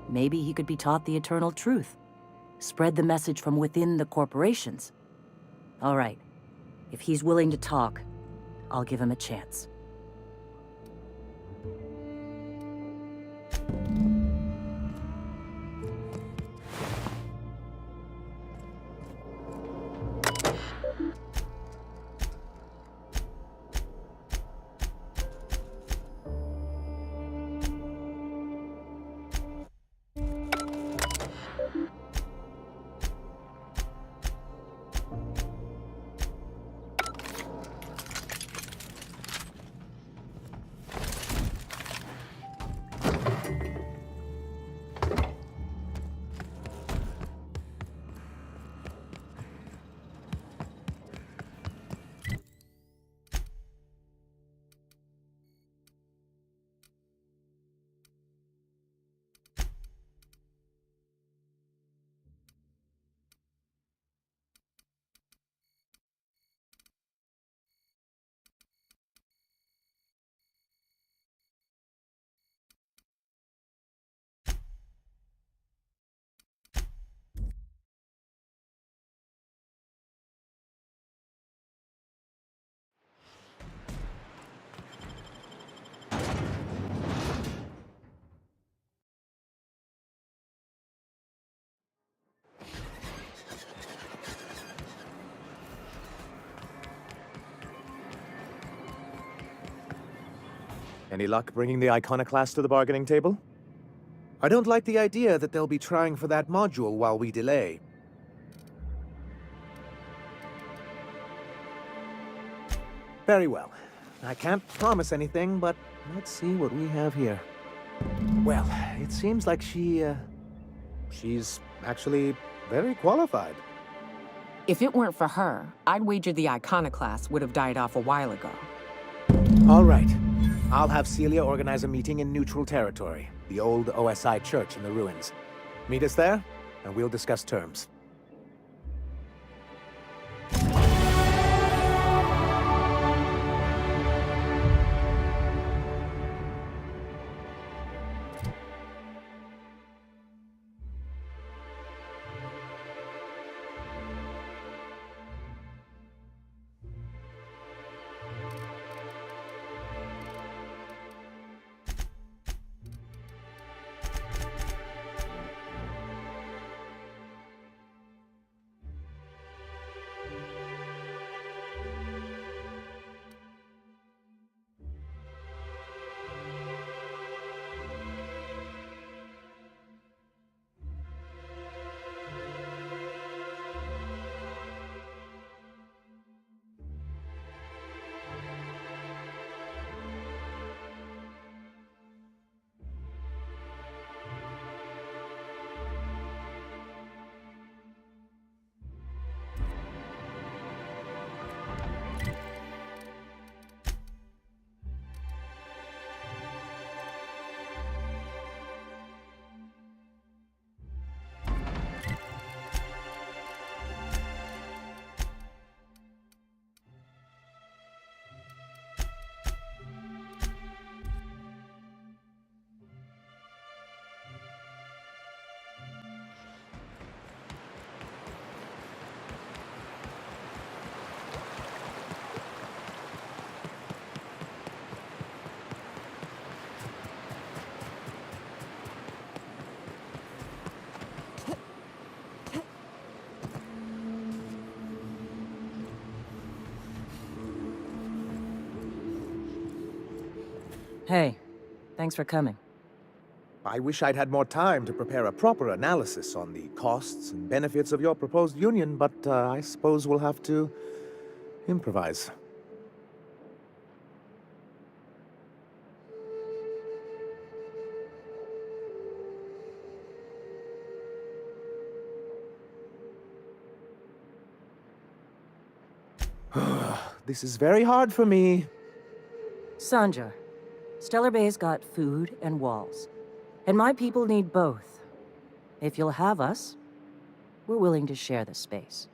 Maybe he could be taught the eternal truth. Spread the message from within the corporations. All right. If he's willing to talk, I'll give him a chance. Any luck bringing the Iconoclast to the bargaining table? I don't like the idea that they'll be trying for that module while we delay. Very well. I can't promise anything, but let's see what we have here. Well, it seems like she's actually very qualified. If it weren't for her, I'd wager the Iconoclast would have died off a while ago. All right. I'll have Celia organize a meeting in neutral territory, the old OSI church in the ruins. Meet us there, and we'll discuss terms. Hey, thanks for coming. I wish I'd had more time to prepare a proper analysis on the costs and benefits of your proposed union, but I suppose we'll have to improvise. This is very hard for me. Sanjar, Stellar Bay's got food and walls. And my people need both. If you'll have us, we're willing to share the space.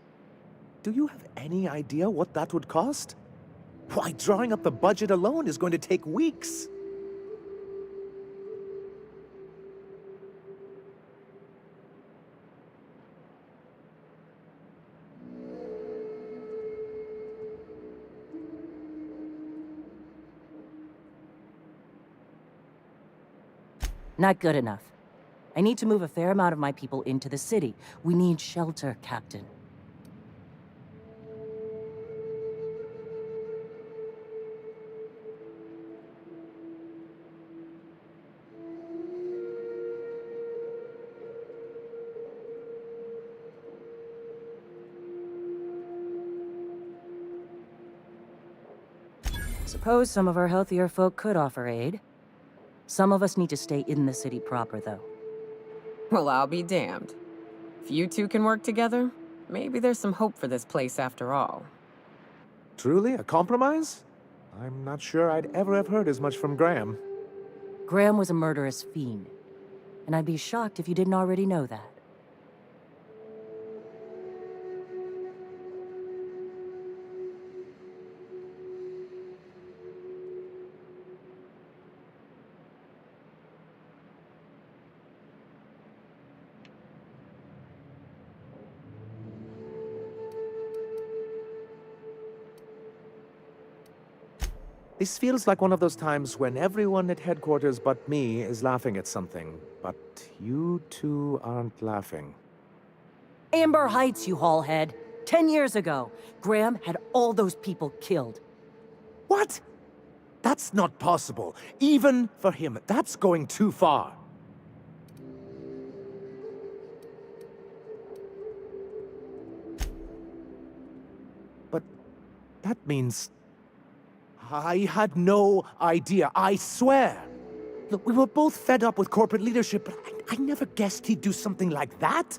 Do you have any idea what that would cost? Why, drawing up the budget alone is going to take weeks. Not good enough. I need to move a fair amount of my people into the city. We need shelter, Captain. Suppose some of our healthier folk could offer aid. Some of us need to stay in the city proper, though. Well, I'll be damned. If you two can work together, maybe there's some hope for this place after all. Truly, a compromise? I'm not sure I'd ever have heard as much from Graham. Graham was a murderous fiend, and I'd be shocked if you didn't already know that. This feels like one of those times when everyone at headquarters but me is laughing at something, but you two aren't laughing. Amber Heights, you haulhead. 10 years ago, Graham had all those people killed. What? That's not possible. Even for him, that's going too far. But that means I had no idea, I swear. Look, we were both fed up with corporate leadership, but I never guessed he'd do something like that.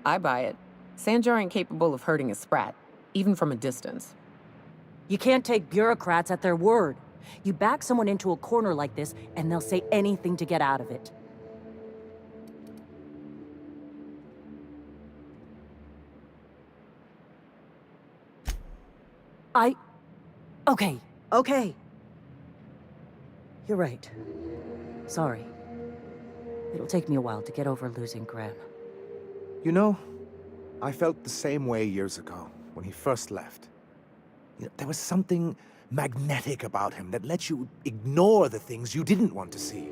I buy it. Sanjar ain't capable of hurting a sprat, even from a distance. You can't take bureaucrats at their word. You back someone into a corner like this, and they'll say anything to get out of it. Okay. You're right. Sorry. It'll take me a while to get over losing Graham. You know, I felt the same way years ago, when he first left. You know, there was something magnetic about him that let you ignore the things you didn't want to see.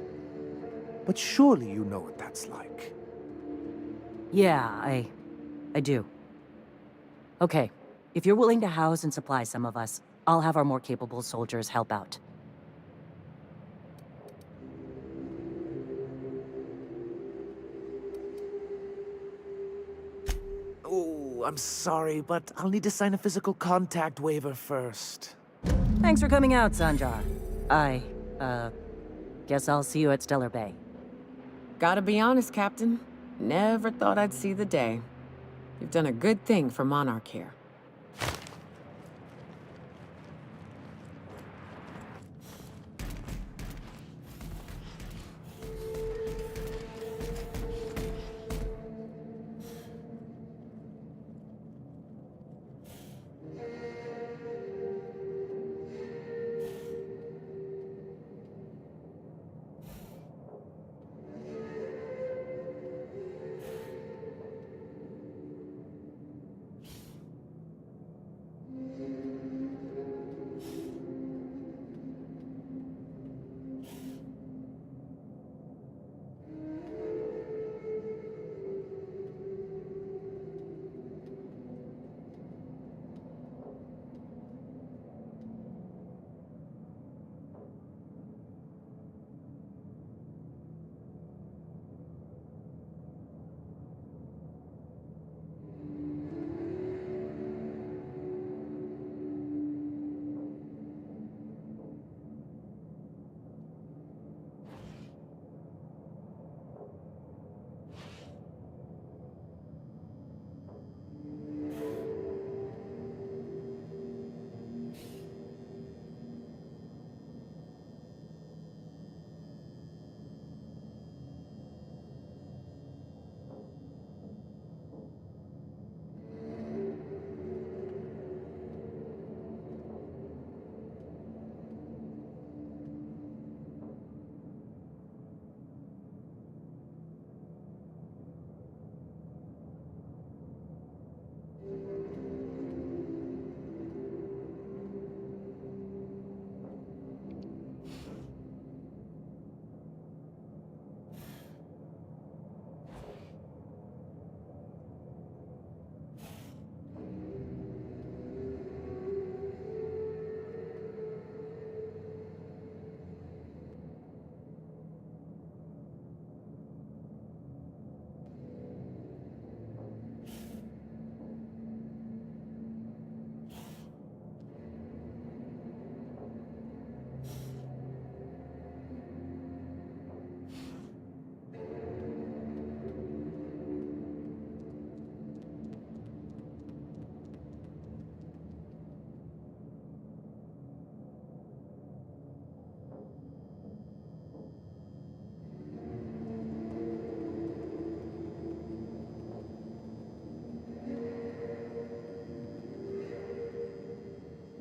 But surely you know what that's like. Yeah, I do. Okay, if you're willing to house and supply some of us, I'll have our more capable soldiers help out. Oh, I'm sorry, but I'll need to sign a physical contact waiver first. Thanks for coming out, Sanjar. Guess I'll see you at Stellar Bay. Gotta be honest, Captain. Never thought I'd see the day. You've done a good thing for Monarch here.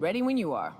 Ready when you are.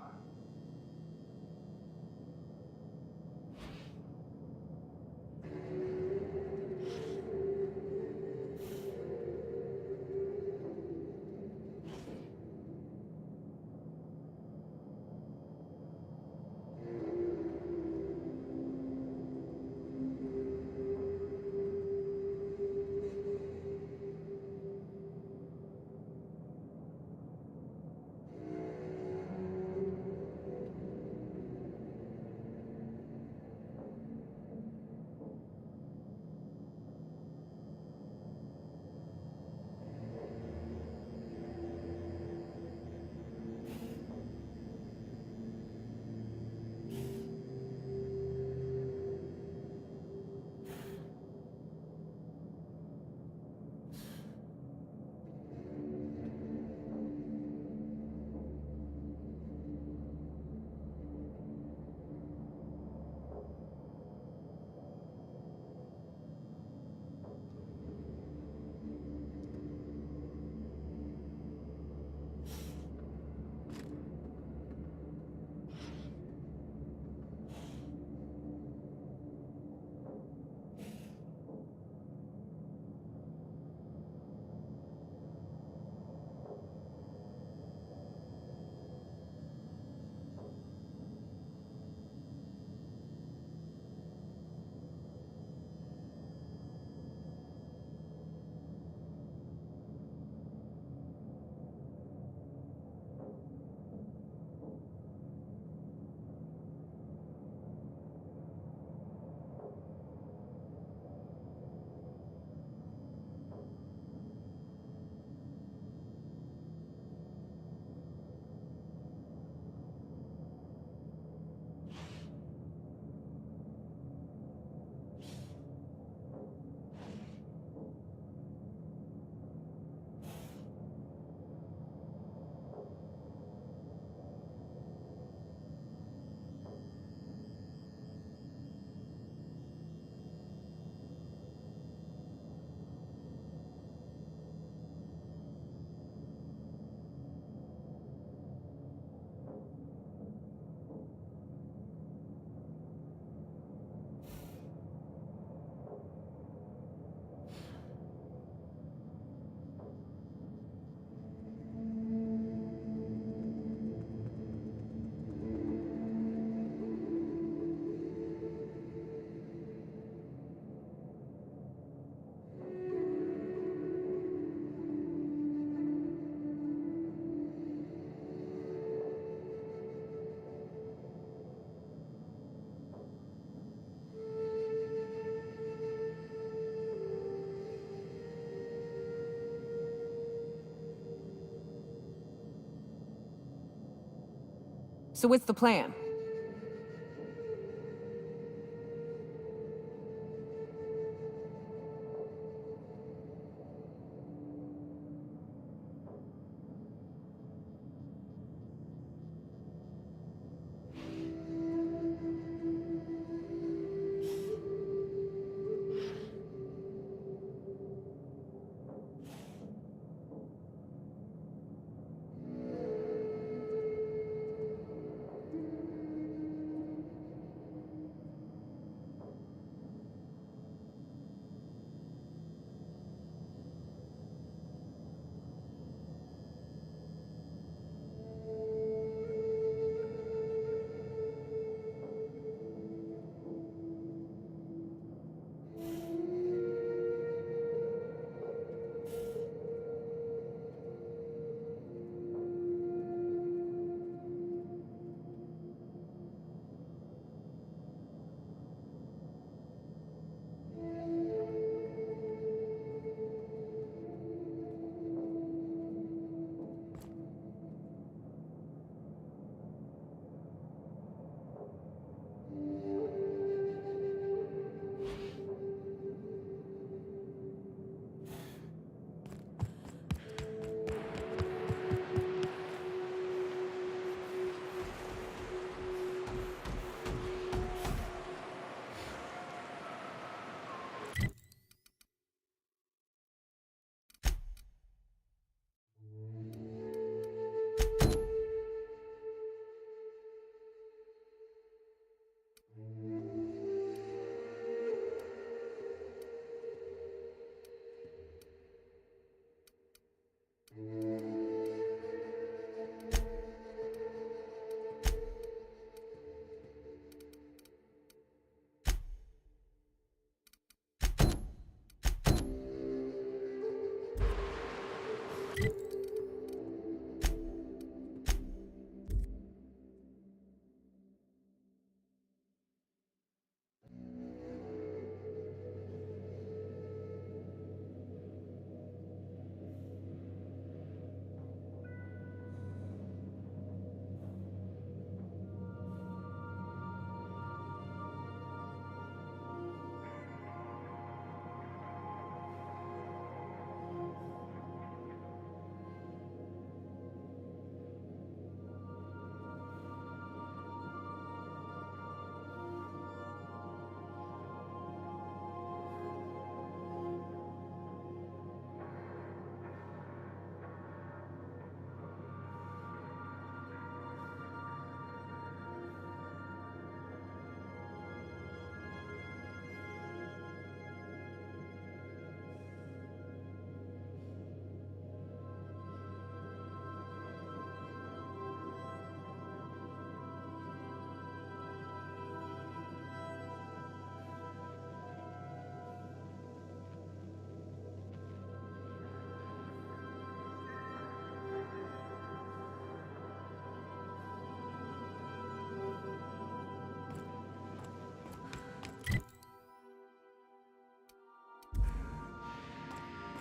So what's the plan?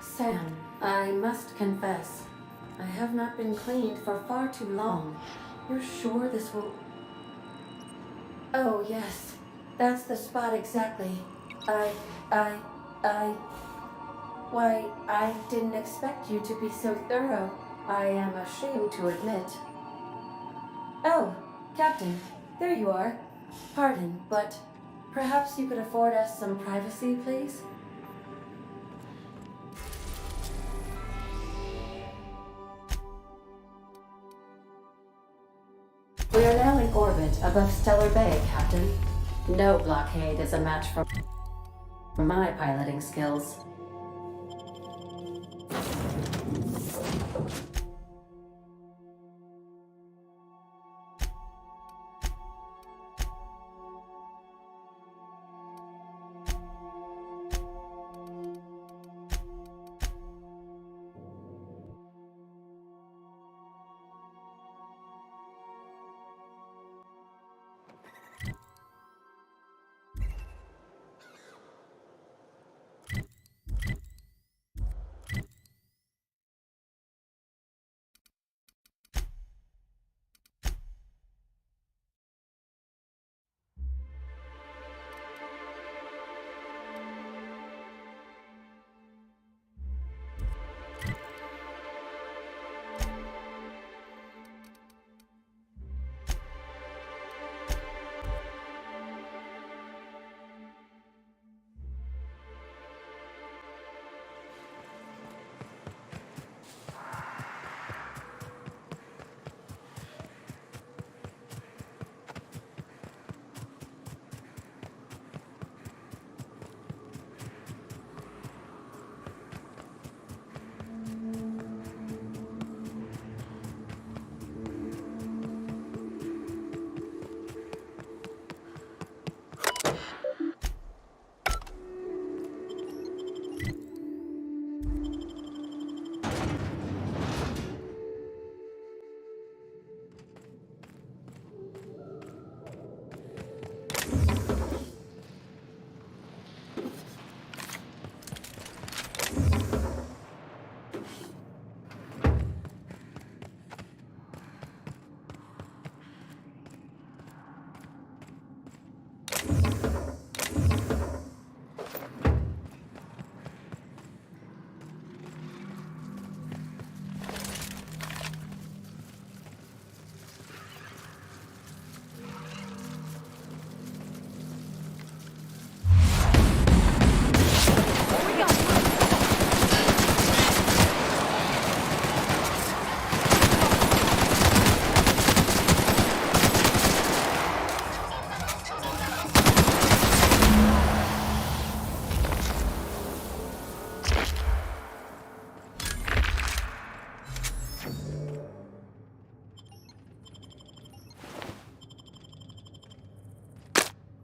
Sam, I must confess, I have not been cleaned for far too long. You're sure this will... Oh, yes. That's the spot exactly. Why, I didn't expect you to be so thorough. I am ashamed to admit. Oh, Captain, there you are. Pardon, but perhaps you could afford us some privacy, please? We are now in orbit above Stellar Bay, Captain. No blockade is a match for my piloting skills.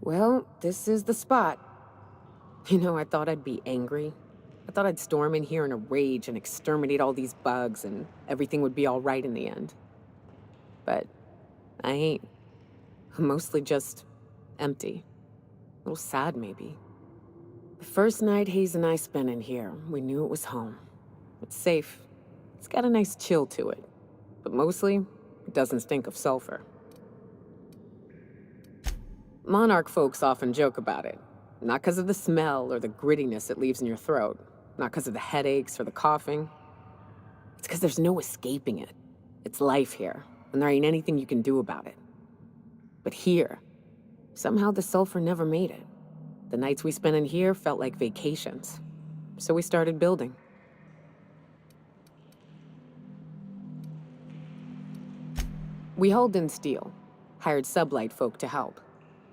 Well, this is the spot. You know, I thought I'd be angry. I thought I'd storm in here in a rage and exterminate all these bugs and everything would be all right in the end. But I ain't. I'm mostly just empty. A little sad, maybe. The first night Hayes and I spent in here, we knew it was home. It's safe. It's got a nice chill to it. But mostly, it doesn't stink of sulfur. Monarch folks often joke about it. Not because of the smell or the grittiness it leaves in your throat. Not because of the headaches or the coughing. It's because there's no escaping it. It's life here, and there ain't anything you can do about it. But here, somehow the sulfur never made it. The nights we spent in here felt like vacations. So we started building. We hauled in steel, hired sublight folk to help.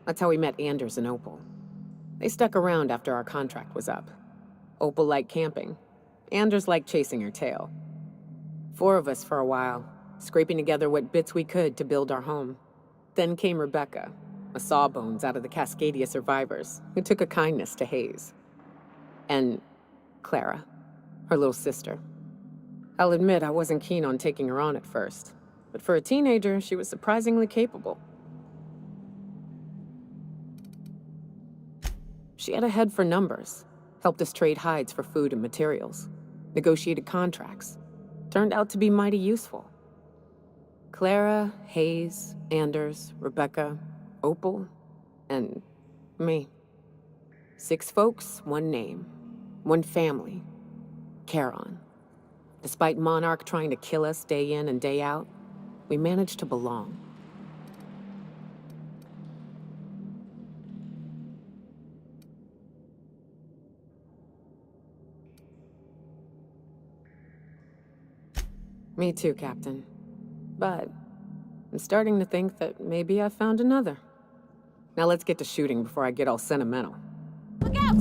That's how we met Anders and Opal. They stuck around after our contract was up. Opal liked camping. Anders liked chasing her tail. 4 of us for a while, scraping together what bits we could to build our home. Then came Rebecca, a sawbones out of the Cascadia survivors, who took a kindness to Hayes. And Clara, her little sister. I'll admit I wasn't keen on taking her on at first, but for a teenager, she was surprisingly capable. She had a head for numbers, helped us trade hides for food and materials, negotiated contracts. Turned out to be mighty useful. Clara, Hayes, Anders, Rebecca, Opal, and me. 6 folks, 1 name, 1 family, Charon. Despite Monarch trying to kill us day in and day out, we managed to belong. Me too, Captain. But I'm starting to think that maybe I found another. Now let's get to shooting before I get all sentimental. Look out!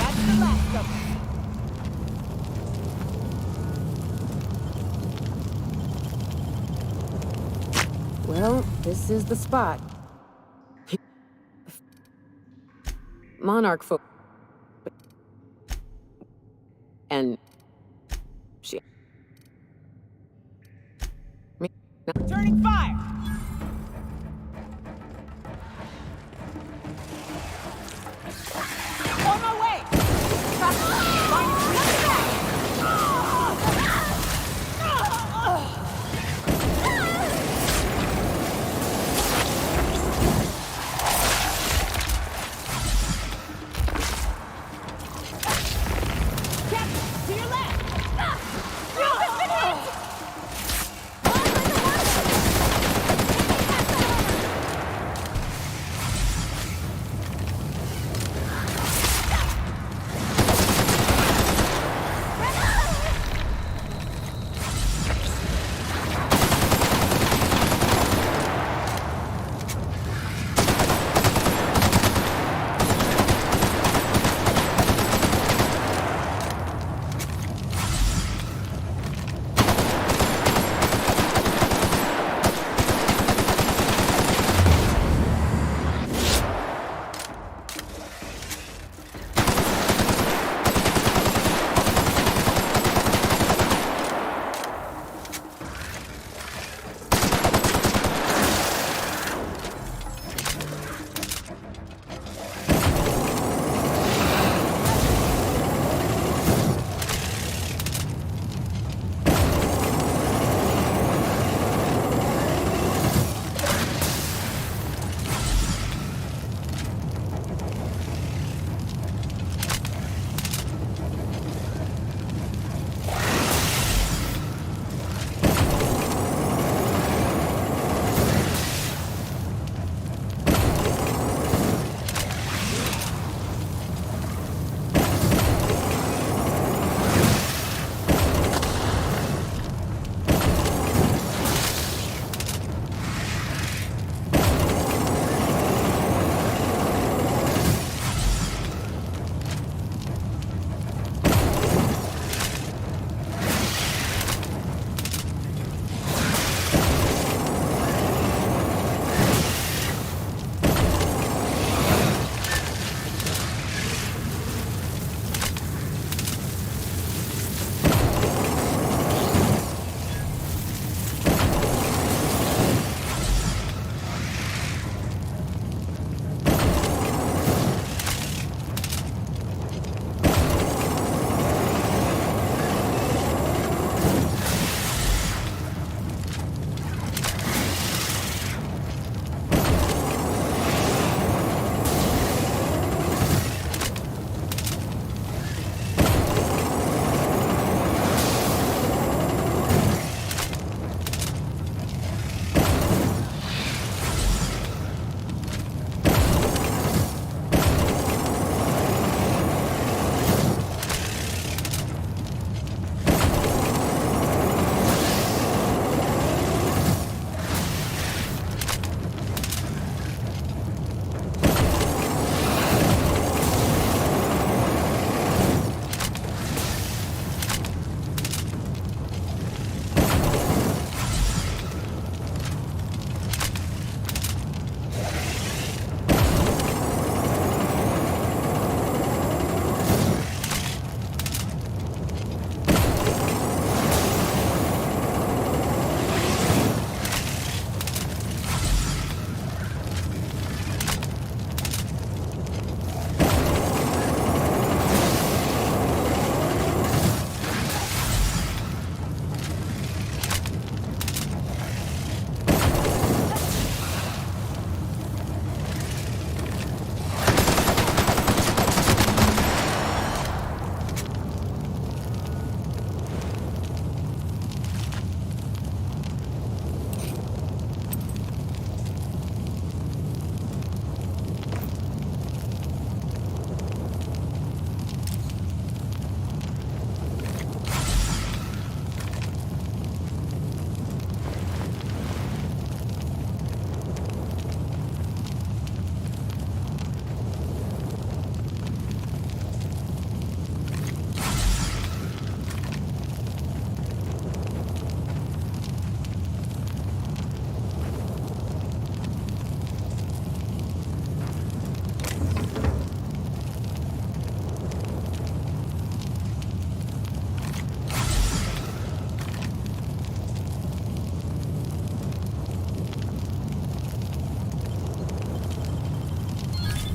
That's the last of them. This is the spot. Monarch folk. And she. Turning fire! On my way! Captain, to your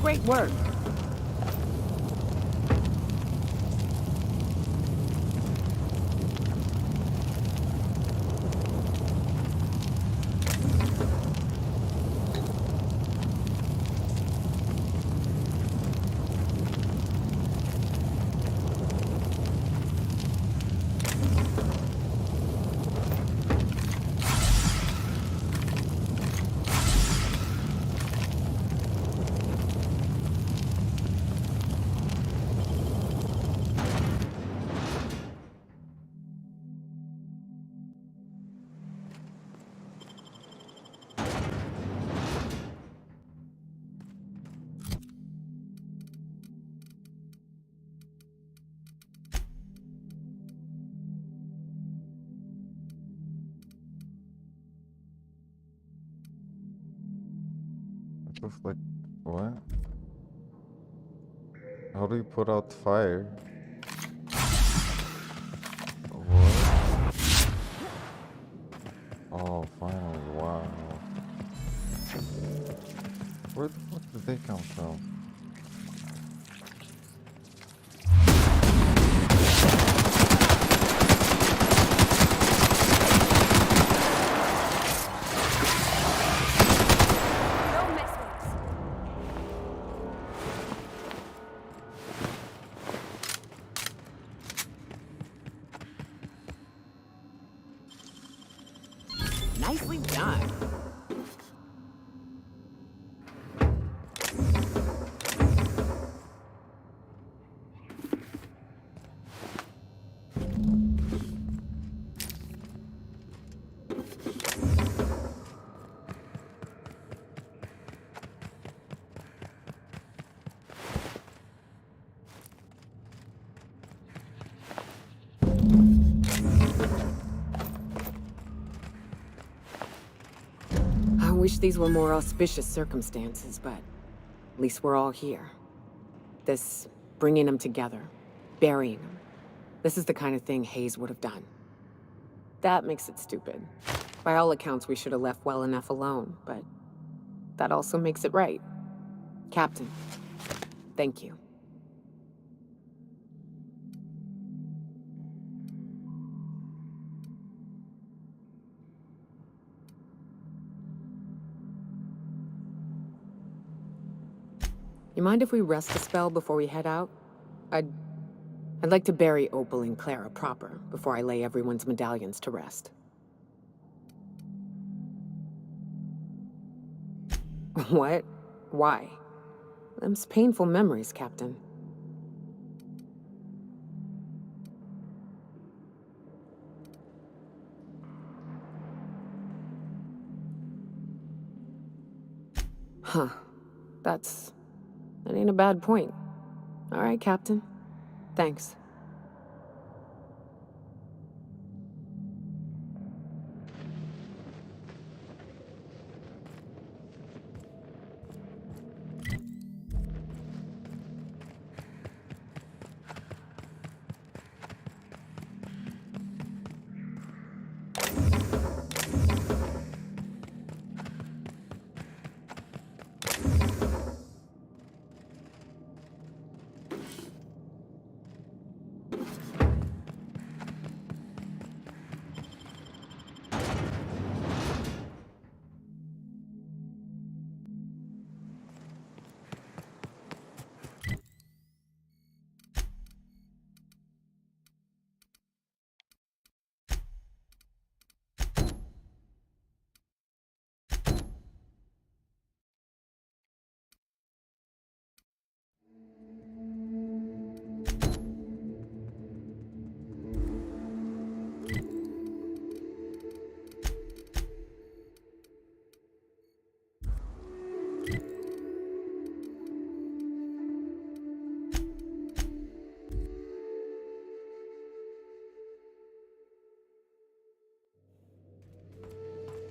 Great work. Like, what? How do you put out fire? What? Oh, finally, wow. Where the fuck did they come from? Nicely done. I wish these were more auspicious circumstances, but at least we're all here. This bringing them together, burying them. This is the kind of thing Hayes would have done. That makes it stupid. By all accounts, we should have left well enough alone, but that also makes it right. Captain, thank you. You mind if we rest a spell before we head out? I'd like to bury Opal and Clara proper before I lay everyone's medallions to rest. What? Why? Them's painful memories, Captain. Huh. That ain't a bad point. All right, Captain. Thanks.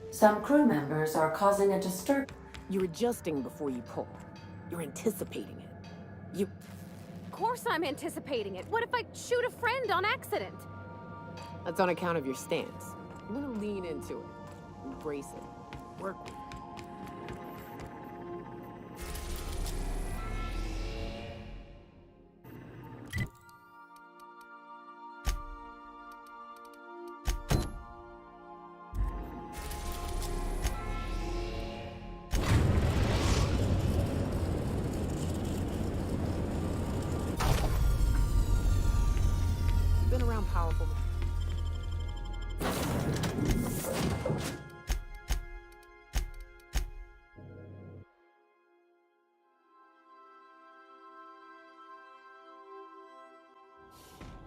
Some crew members are causing a disturbance. You're adjusting before you pull. You're anticipating it. Of course I'm anticipating it. What if I shoot a friend on accident? That's on account of your stance. You want to lean into it. Embrace it. Work with it. powerful.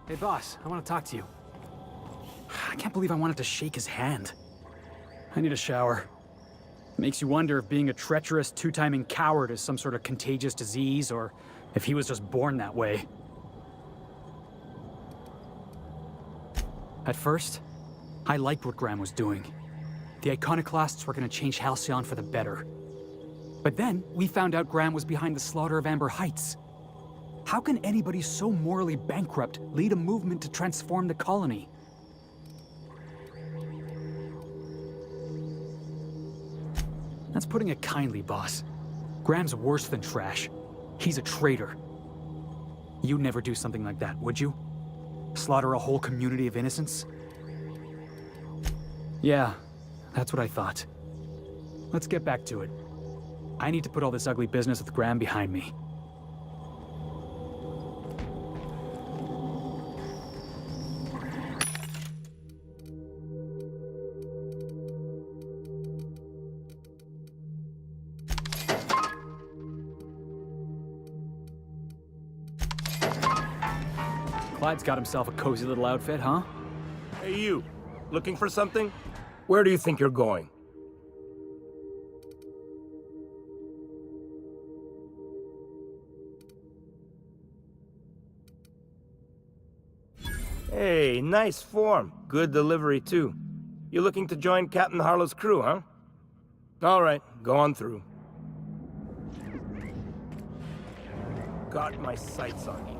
Hey, boss, I want to talk to you. I can't believe I wanted to shake his hand. I need a shower. Makes you wonder if being a treacherous, two-timing coward is some sort of contagious disease, or if he was just born that way. At first, I liked what Graham was doing. The Iconoclasts were going to change Halcyon for the better. But then, we found out Graham was behind the slaughter of Amber Heights. How can anybody so morally bankrupt lead a movement to transform the colony? That's putting it kindly, boss. Graham's worse than trash. He's a traitor. You'd never do something like that, would you? Slaughter a whole community of innocents? Yeah, that's what I thought. Let's get back to it. I need to put all this ugly business with Graham behind me. Clyde's got himself a cozy little outfit, huh? Hey, you. Looking for something? Where do you think you're going? Hey, nice form. Good delivery, too. You looking to join Captain Harlow's crew, huh? All right, go on through. Got my sights on you.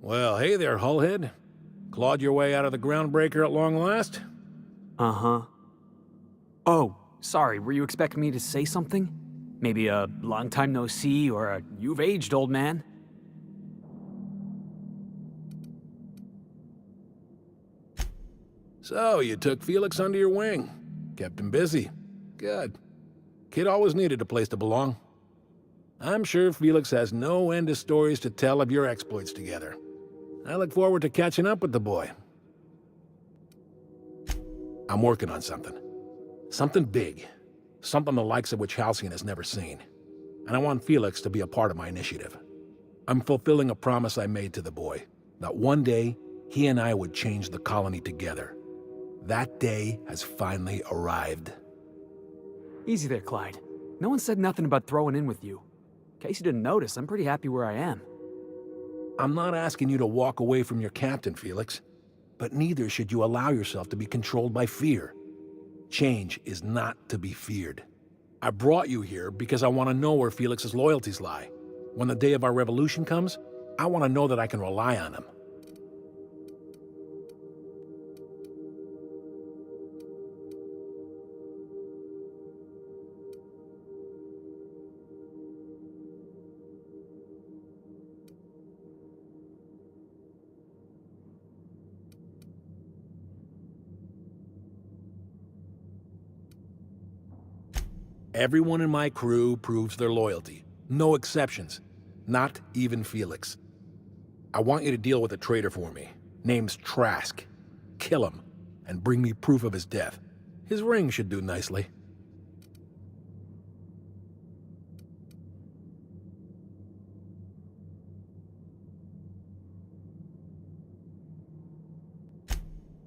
Well, hey there, Hullhead. Clawed your way out of the groundbreaker at long last? Uh-huh. Oh, sorry, were you expecting me to say something? Maybe a long time no see, or a you've aged, old man? So, you took Felix under your wing. Kept him busy. Good. Kid always needed a place to belong. I'm sure Felix has no end of stories to tell of your exploits together. I look forward to catching up with the boy. I'm working on something. Something big. Something the likes of which Halcyon has never seen. And I want Felix to be a part of my initiative. I'm fulfilling a promise I made to the boy, that one day he and I would change the colony together. That day has finally arrived. Easy there, Clyde. No one said nothing about throwing in with you. In case you didn't notice, I'm pretty happy where I am. I'm not asking you to walk away from your captain, Felix. But neither should you allow yourself to be controlled by fear. Change is not to be feared. I brought you here because I want to know where Felix's loyalties lie. When the day of our revolution comes, I want to know that I can rely on him. Everyone in my crew proves their loyalty. No exceptions. Not even Felix. I want you to deal with a traitor for me. Name's Trask. Kill him, and bring me proof of his death. His ring should do nicely.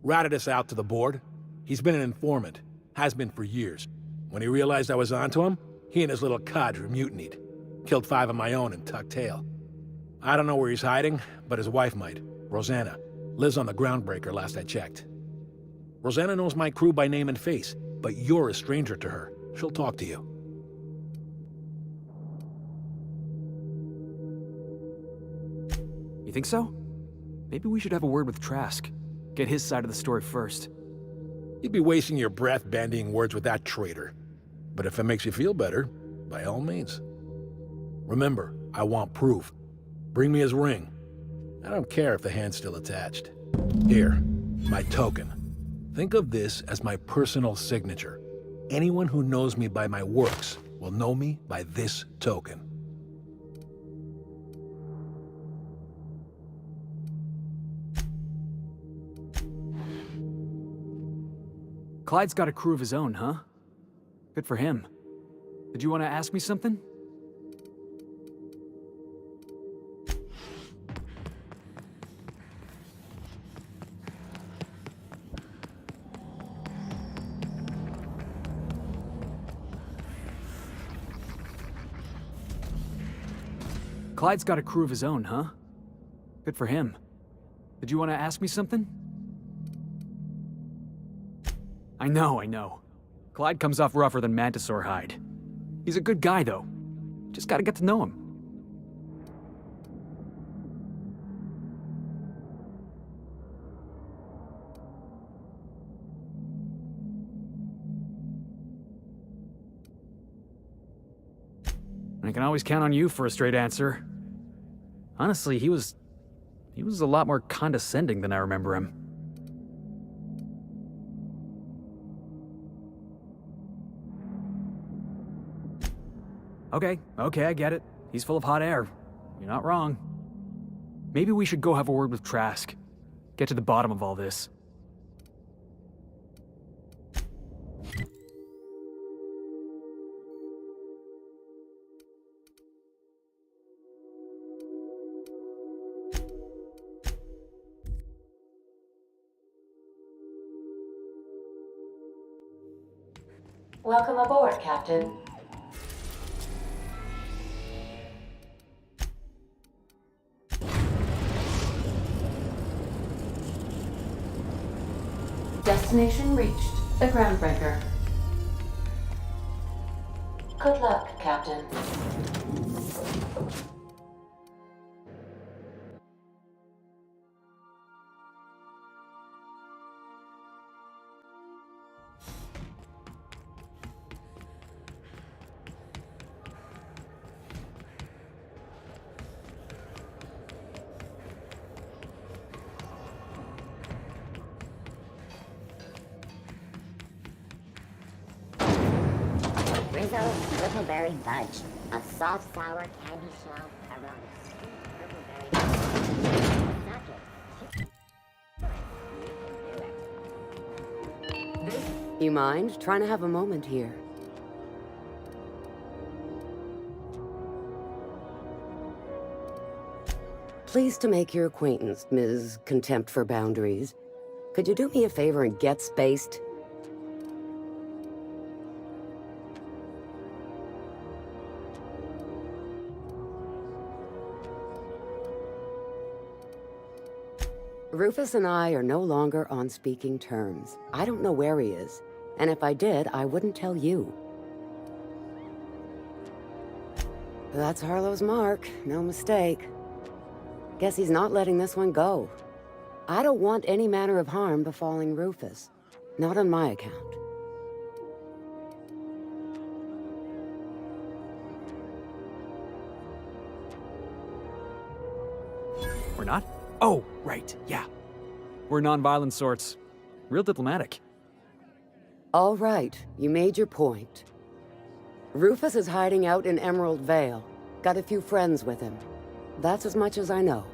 Ratted us out to the board. He's been an informant. Has been for years. When he realized I was onto him, he and his little cadre mutinied. Killed 5 of my own and tucked tail. I don't know where he's hiding, but his wife might. Rosanna. Lives on the groundbreaker last I checked. Rosanna knows my crew by name and face, but you're a stranger to her. She'll talk to you. You think so? Maybe we should have a word with Trask. Get his side of the story first. You'd be wasting your breath bandying words with that traitor. But if it makes you feel better, by all means. Remember, I want proof. Bring me his ring. I don't care if the hand's still attached. Here, my token. Think of this as my personal signature. Anyone who knows me by my works will know me by this token. Clyde's got a crew of his own, huh? Good for him. Did you want to ask me something? Clyde's got a crew of his own, huh? Good for him. Did you want to ask me something? I know. Clyde comes off rougher than Mantisaur hide. He's a good guy, though. Just gotta get to know him. I can always count on you for a straight answer. Honestly, he was a lot more condescending than I remember him. Okay, I get it. He's full of hot air. You're not wrong. Maybe we should go have a word with Trask. Get to the bottom of all this. Welcome aboard, Captain. Destination reached. The Groundbreaker. Good luck, Captain. Rizzo Whippleberry Fudge, a soft sour candy shell around a sweet Whippleberry. You mind trying to have a moment here? Pleased to make your acquaintance, Ms. Contempt for Boundaries. Could you do me a favor and get spaced? Rufus and I are no longer on speaking terms. I don't know where he is, and if I did, I wouldn't tell you. That's Harlow's mark, no mistake. Guess he's not letting this one go. I don't want any manner of harm befalling Rufus. Not on my account. We're not? Oh, right, yeah. We're non-violent sorts. Real diplomatic. All right, you made your point. Rufus is hiding out in Emerald Vale. Got a few friends with him. That's as much as I know.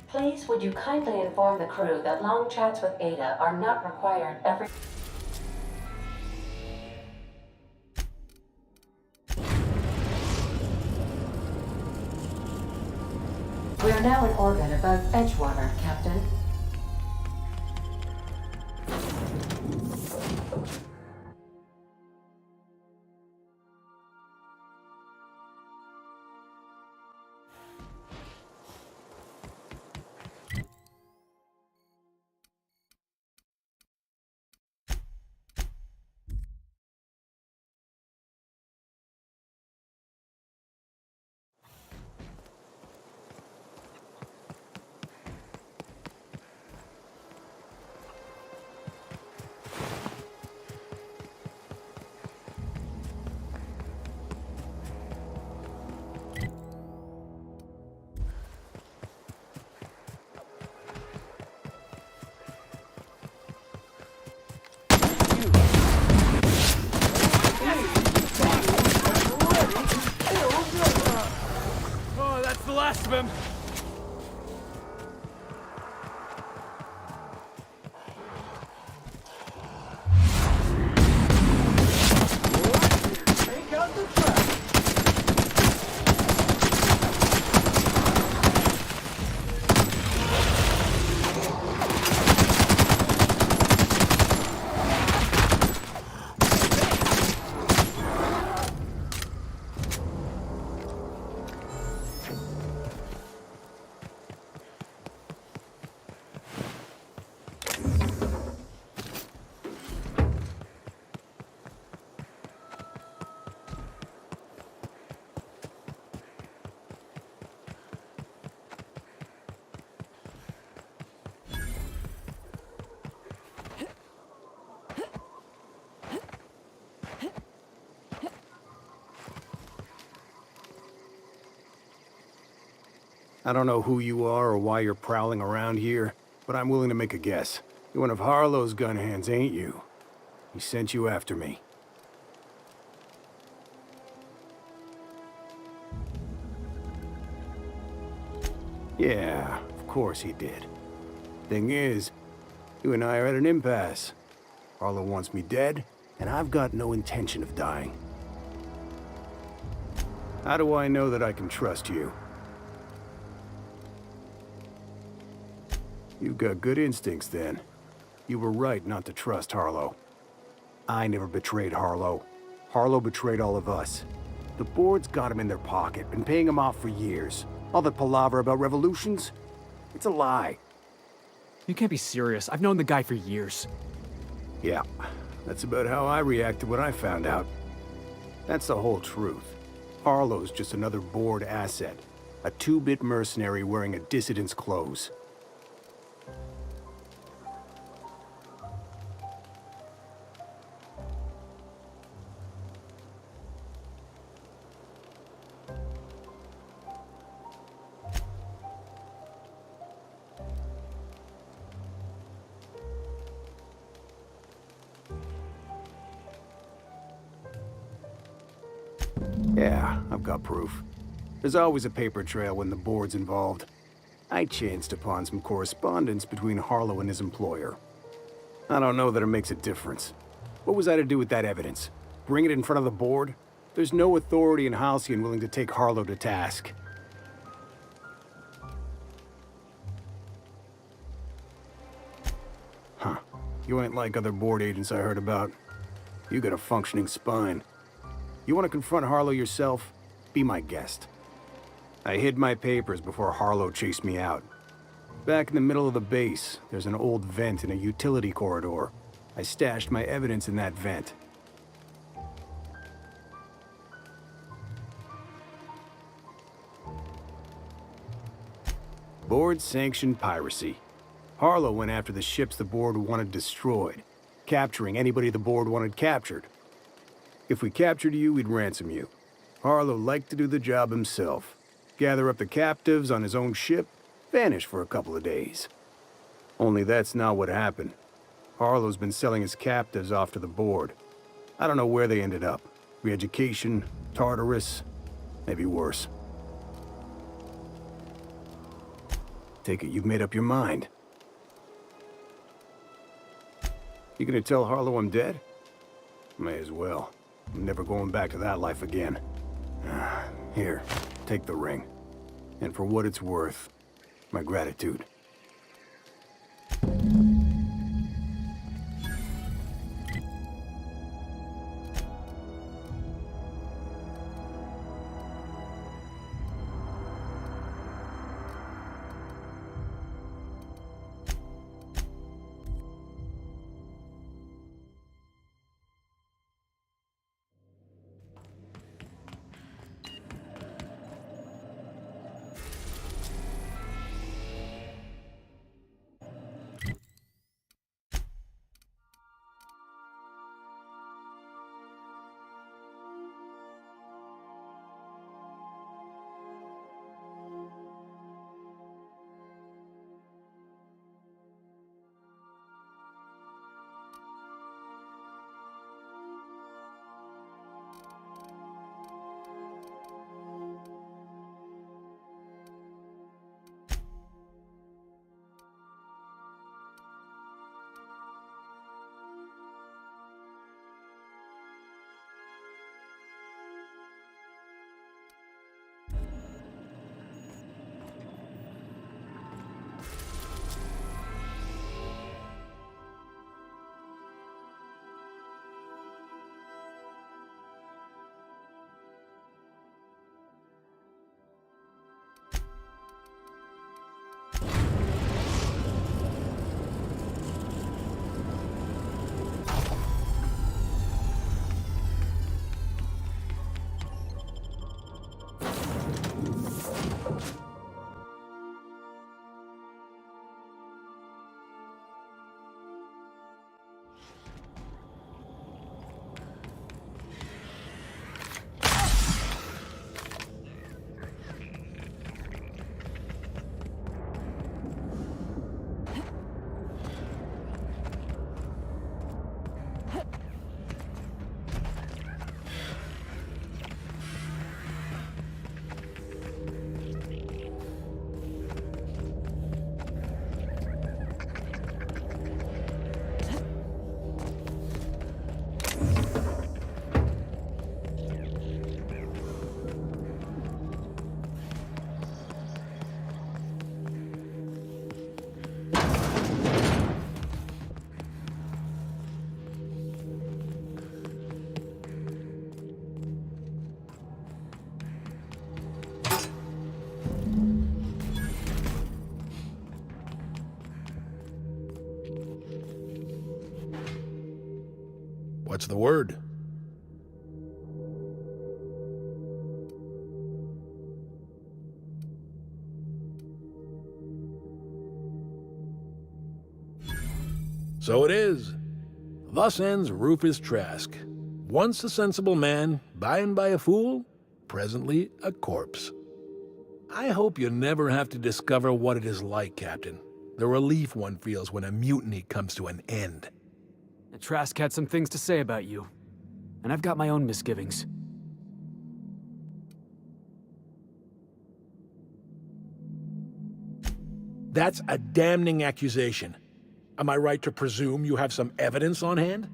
Please, would you kindly inform the crew that long chats with Ada are not required every... We are now in orbit above Edgewater, Captain. last of him! Take out the trap! I don't know who you are or why you're prowling around here, but I'm willing to make a guess. You're one of Harlow's gun hands, ain't you? He sent you after me. Yeah, of course he did. Thing is, you and I are at an impasse. Harlow wants me dead, and I've got no intention of dying. How do I know that I can trust you? You've got good instincts, then. You were right not to trust Harlow. I never betrayed Harlow. Harlow betrayed all of us. The board's got him in their pocket, been paying him off for years. All that palaver about revolutions? It's a lie. You can't be serious. I've known the guy for years. Yeah, that's about how I reacted when I found out. That's the whole truth. Harlow's just another board asset. A two-bit mercenary wearing a dissident's clothes. Yeah, I've got proof. There's always a paper trail when the board's involved. I chanced upon some correspondence between Harlow and his employer. I don't know that it makes a difference. What was I to do with that evidence? Bring it in front of the board? There's no authority in Halcyon willing to take Harlow to task. Huh. You ain't like other board agents I heard about. You got a functioning spine. You want to confront Harlow yourself? Be my guest. I hid my papers before Harlow chased me out. Back in the middle of the base, there's an old vent in a utility corridor. I stashed my evidence in that vent. Board-sanctioned piracy. Harlow went after the ships the board wanted destroyed, capturing anybody the board wanted captured. If we captured you, we'd ransom you. Harlow liked to do the job himself. Gather up the captives on his own ship, vanish for a couple of days. Only that's not what happened. Harlow's been selling his captives off to the board. I don't know where they ended up. Re-education, Tartarus, maybe worse. Take it you've made up your mind. You gonna tell Harlow I'm dead? May as well. I'm never going back to that life again. Here, take the ring. And for what it's worth, my gratitude. What's the word? So it is. Thus ends Rufus Trask. Once a sensible man, by and by a fool, presently a corpse. I hope you never have to discover what it is like, Captain. The relief one feels when a mutiny comes to an end. And Trask had some things to say about you. And I've got my own misgivings. That's a damning accusation. Am I right to presume you have some evidence on hand?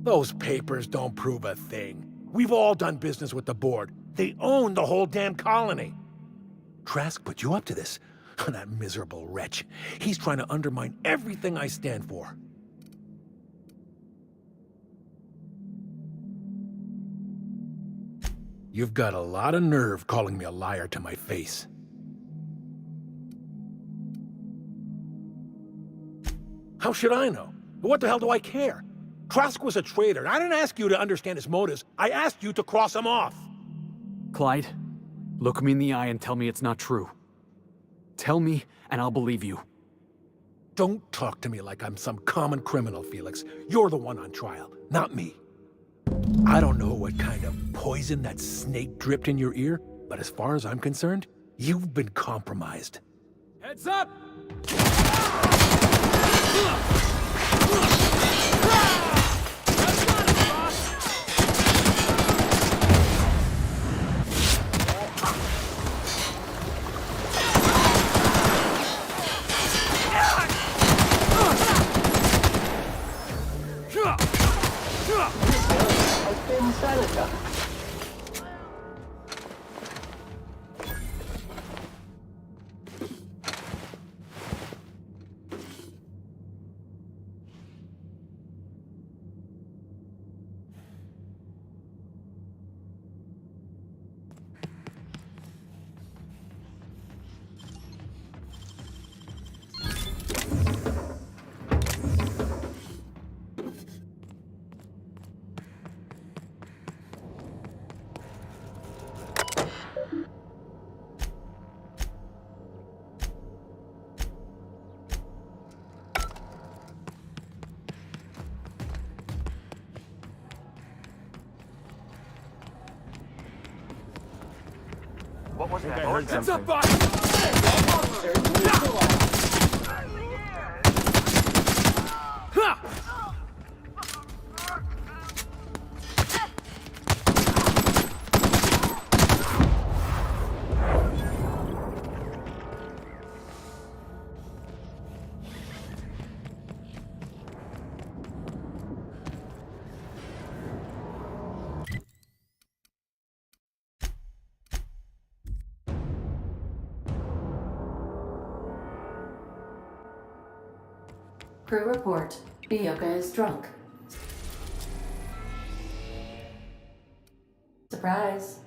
Those papers don't prove a thing. We've all done business with the board. They own the whole damn colony. Trask put you up to this. That miserable wretch. He's trying to undermine everything I stand for. You've got a lot of nerve calling me a liar to my face. How should I know? What the hell do I care? Trask was a traitor. I didn't ask you to understand his motives. I asked you to cross him off. Clyde, look me in the eye and tell me it's not true. Tell me, and I'll believe you. Don't talk to me like I'm some common criminal, Felix. You're the one on trial, not me. I don't know what kind of poison that snake dripped in your ear, but as far as I'm concerned, you've been compromised. Heads up! What was that? I heard Heads something. up, boss! Crew report. Bioka is drunk. Surprise.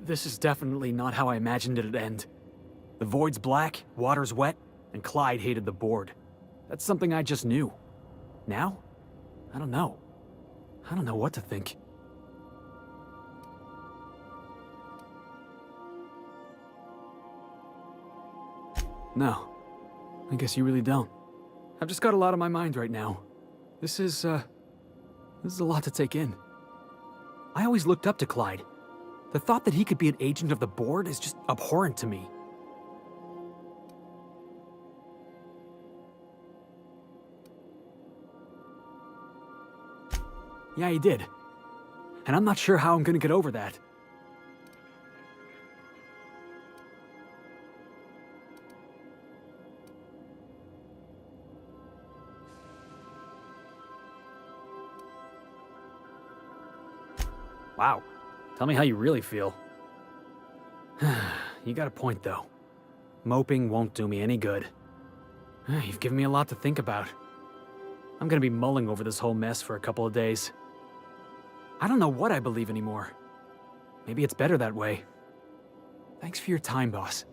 This is definitely not how I imagined it'd end. The void's black, water's wet, and Clyde hated the board. That's something I just knew. Now? I don't know. I don't know what to think. No. I guess you really don't. I've just got a lot on my mind right now. This is a lot to take in. I always looked up to Clyde. The thought that he could be an agent of the board is just abhorrent to me. Yeah, he did. And I'm not sure how I'm gonna get over that. Wow. Tell me how you really feel. You got a point, though. Moping won't do me any good. You've given me a lot to think about. I'm gonna be mulling over this whole mess for a couple of days. I don't know what I believe anymore. Maybe it's better that way. Thanks for your time, boss.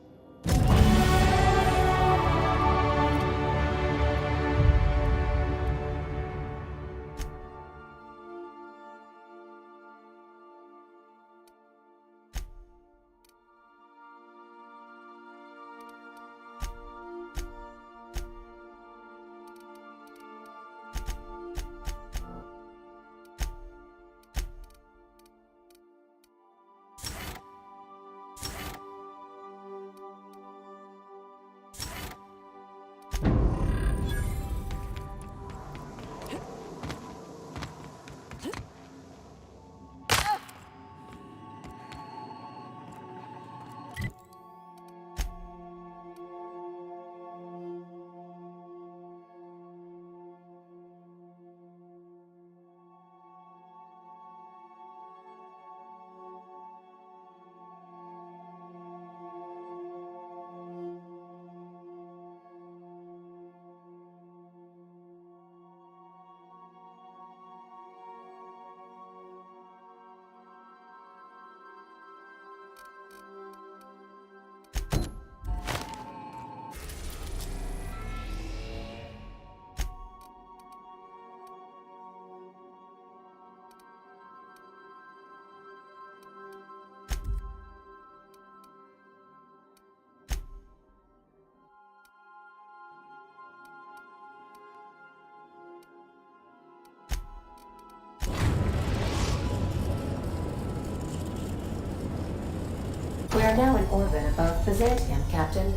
We are now in orbit above Byzantium, Captain.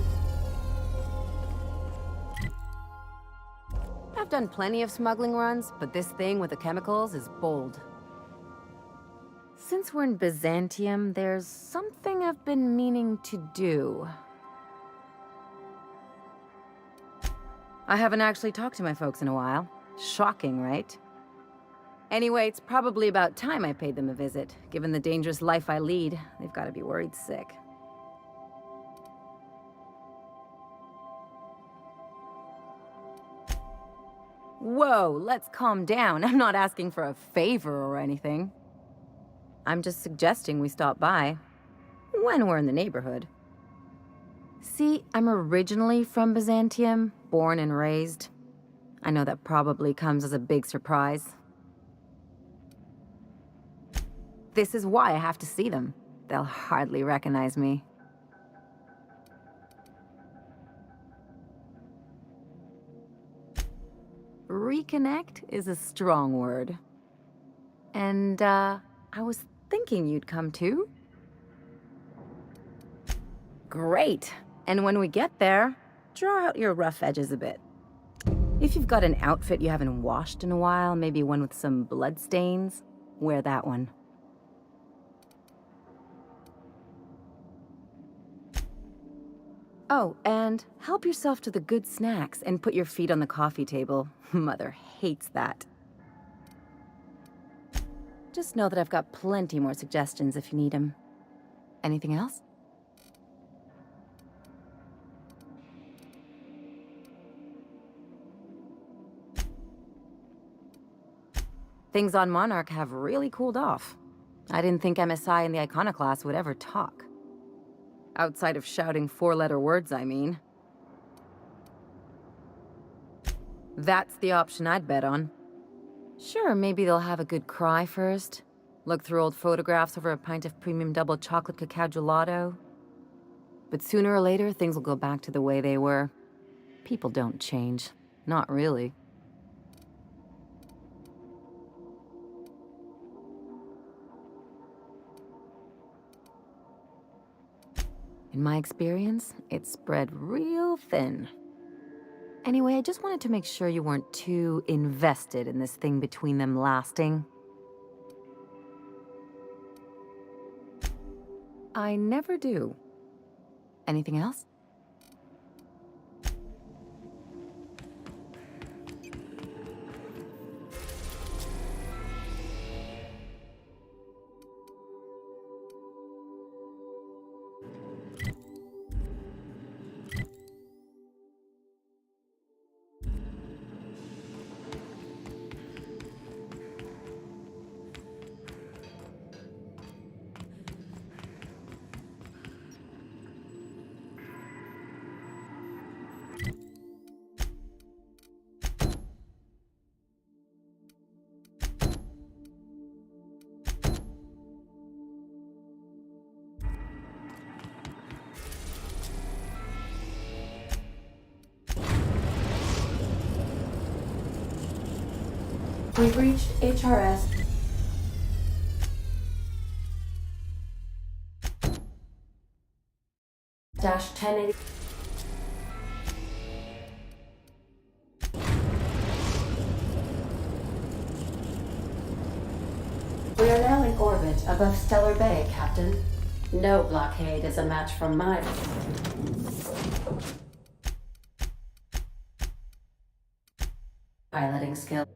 I've done plenty of smuggling runs, but this thing with the chemicals is bold. Since we're in Byzantium, there's something I've been meaning to do. I haven't actually talked to my folks in a while. Shocking, right? Anyway, it's probably about time I paid them a visit. Given the dangerous life I lead, they've got to be worried sick. Whoa, let's calm down. I'm not asking for a favor or anything. I'm just suggesting we stop by when we're in the neighborhood. See, I'm originally from Byzantium, born and raised. I know that probably comes as a big surprise. This is why I have to see them. They'll hardly recognize me. Reconnect is a strong word. And, I was thinking you'd come too. Great. And when we get there, draw out your rough edges a bit. If you've got an outfit you haven't washed in a while, maybe one with some blood stains, wear that one. Oh, and help yourself to the good snacks and put your feet on the coffee table. Mother hates that. Just know that I've got plenty more suggestions if you need them. Anything else? Things on Monarch have really cooled off. I didn't think MSI and the Iconoclast would ever talk. Outside of shouting four-letter words, I mean. That's the option I'd bet on. Sure, maybe they'll have a good cry first. Look through old photographs over a pint of premium double chocolate cacao gelato. But sooner or later, things will go back to the way they were. People don't change. Not really. In my experience, it's spread real thin. Anyway, I just wanted to make sure you weren't too invested in this thing between them lasting. I never do. Anything else? We've reached HRS. Dash 1080. We are now in orbit above Stellar Bay, Captain. No blockade is a match for my piloting skill.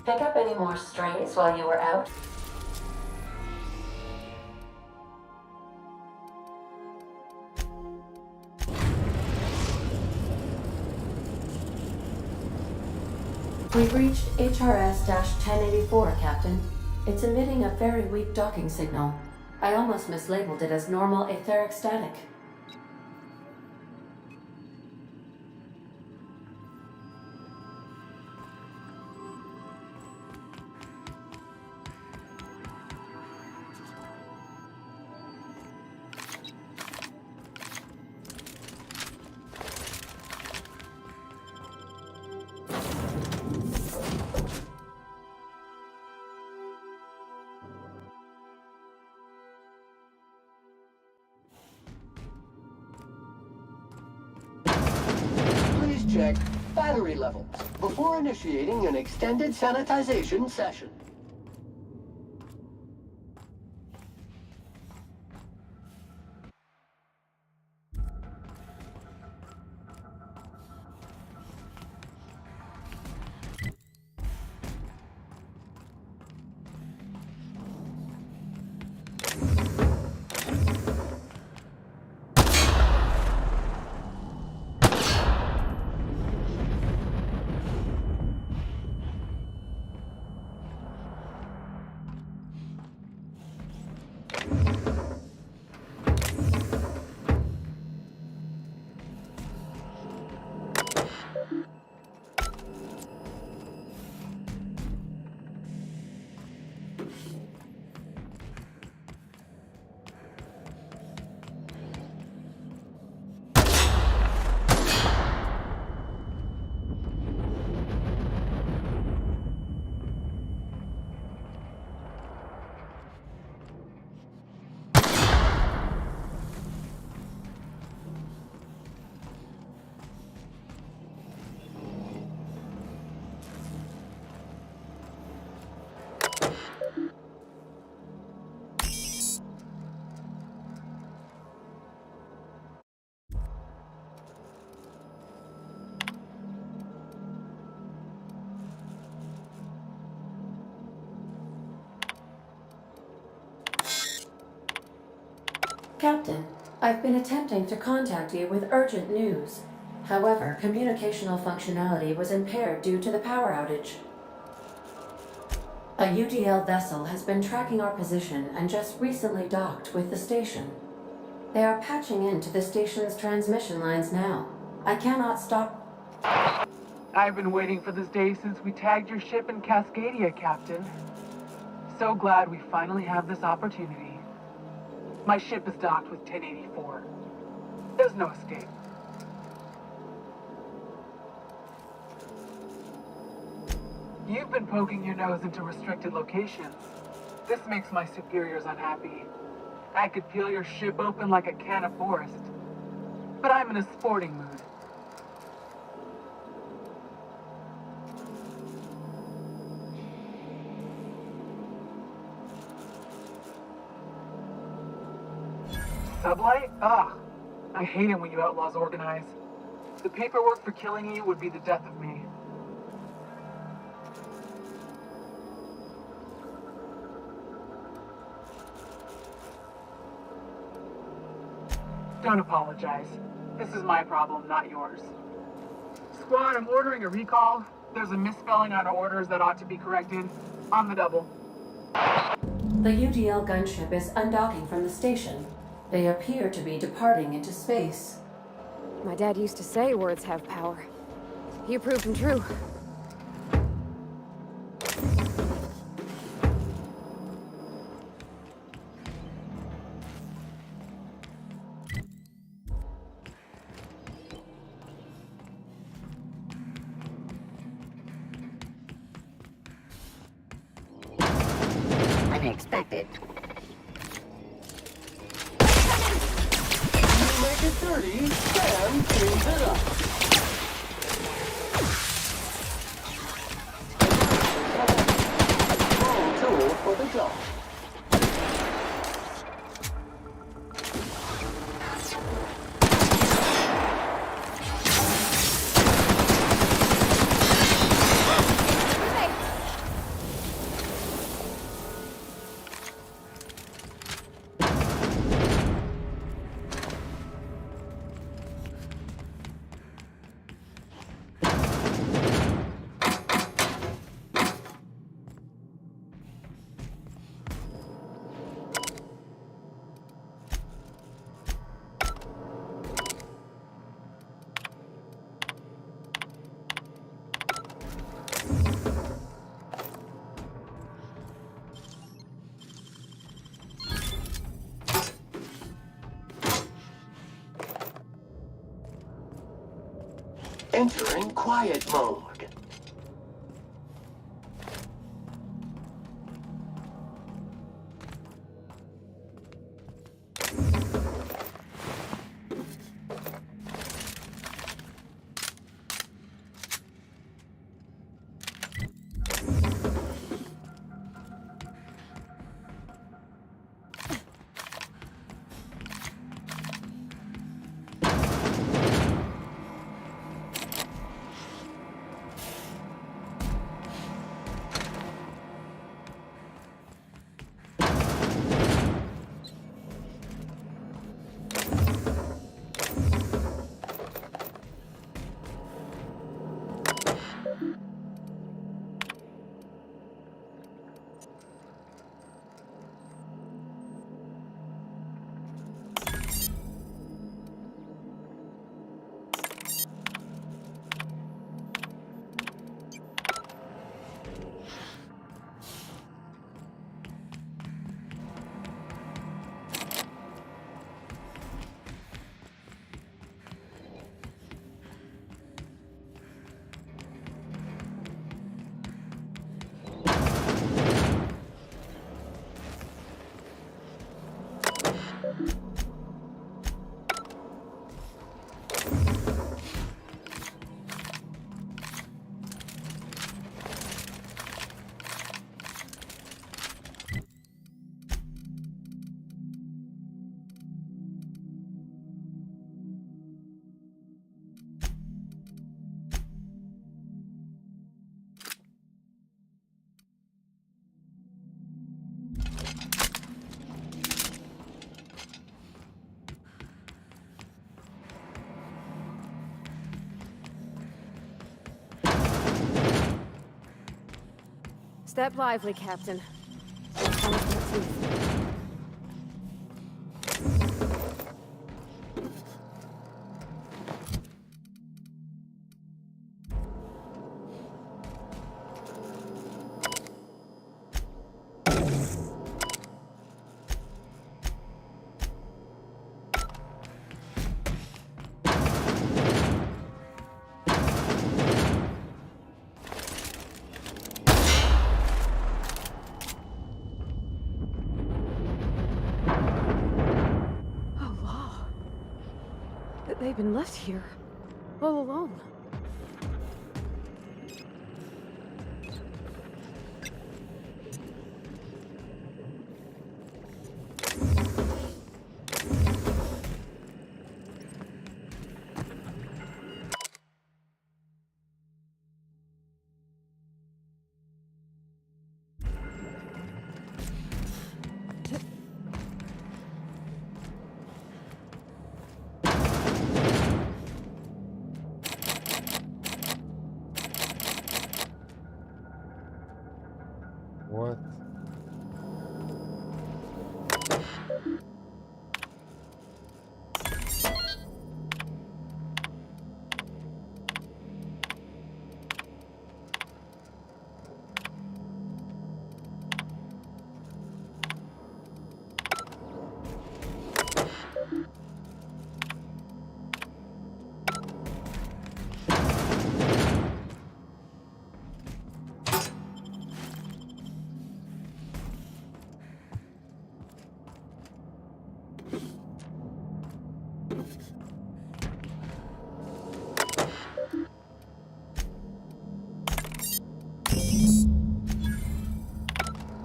Pick up any more strays while you were out? We've reached HRS-1084, Captain. It's emitting a very weak docking signal. I almost mislabeled it as normal etheric static. Check battery levels before initiating an extended sanitization session. Captain, I've been attempting to contact you with urgent news. However, communicational functionality was impaired due to the power outage. A UDL vessel has been tracking our position and just recently docked with the station. They are patching into the station's transmission lines now. I cannot stop. I've been waiting for this day since we tagged your ship in Cascadia, Captain. So glad we finally have this opportunity. My ship is docked with 1084. There's no escape. You've been poking your nose into restricted locations. This makes my superiors unhappy. I could peel your ship open like a can of forest. But I'm in a sporting mood. Sublight? Ugh. I hate it when you outlaws organize. The paperwork for killing you would be the death of me. Don't apologize. This is my problem, not yours. Squad, I'm ordering a recall. There's a misspelling on orders that ought to be corrected. On the double. The UDL gunship is undocking from the station. They appear to be departing into space. My dad used to say words have power. You proved them true. Unexpected. Make it 30, Sam cleans it up. Wrong tool for the job. Entering quiet mode. Step lively, Captain. They've been left here, all alone. What?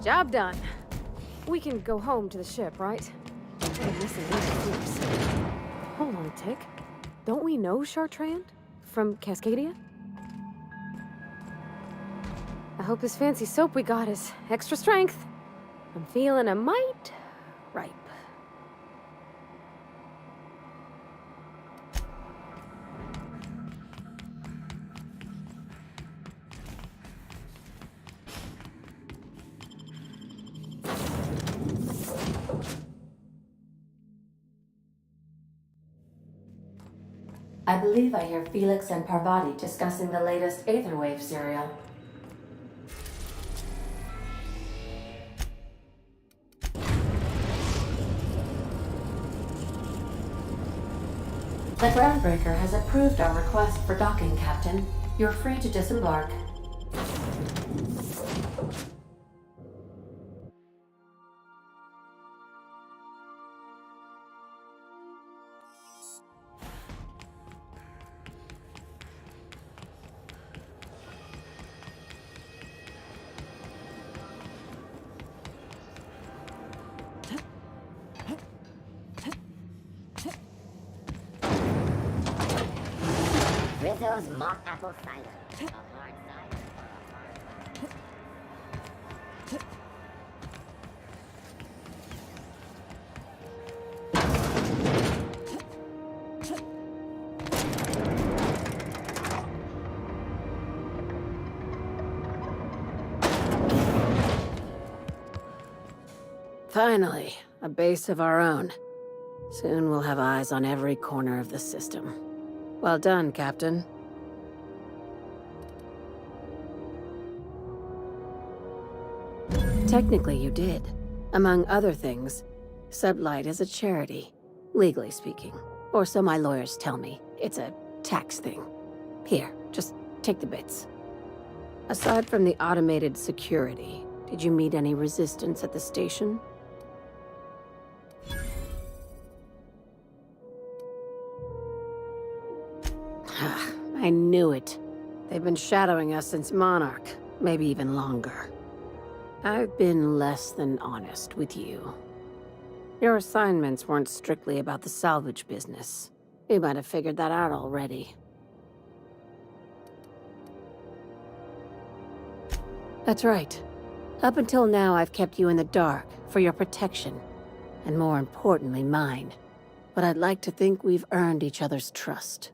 Job done. We can go home to the ship, right? I'm missing these groups. Hold on a tick. Don't we know Chartrand? From Cascadia? I hope this fancy soap we got is extra strength. I'm feeling a mite ripe. I believe I hear Felix and Parvati discussing the latest Aetherwave serial. The Groundbreaker has approved our request for docking, Captain. You're free to disembark. Rizzo's mock apple cider. A hard cider for a hard. Finally, a base of our own. Soon we'll have eyes on every corner of the system. Well done, Captain. Technically, you did. Among other things, Sublight is a charity, legally speaking. Or so my lawyers tell me. It's a tax thing. Here, just take the bits. Aside from the automated security, did you meet any resistance at the station? I knew it. They've been shadowing us since Monarch, maybe even longer. I've been less than honest with you. Your assignments weren't strictly about the salvage business. You might have figured that out already. That's right. Up until now, I've kept you in the dark for your protection, and more importantly, mine. But I'd like to think we've earned each other's trust.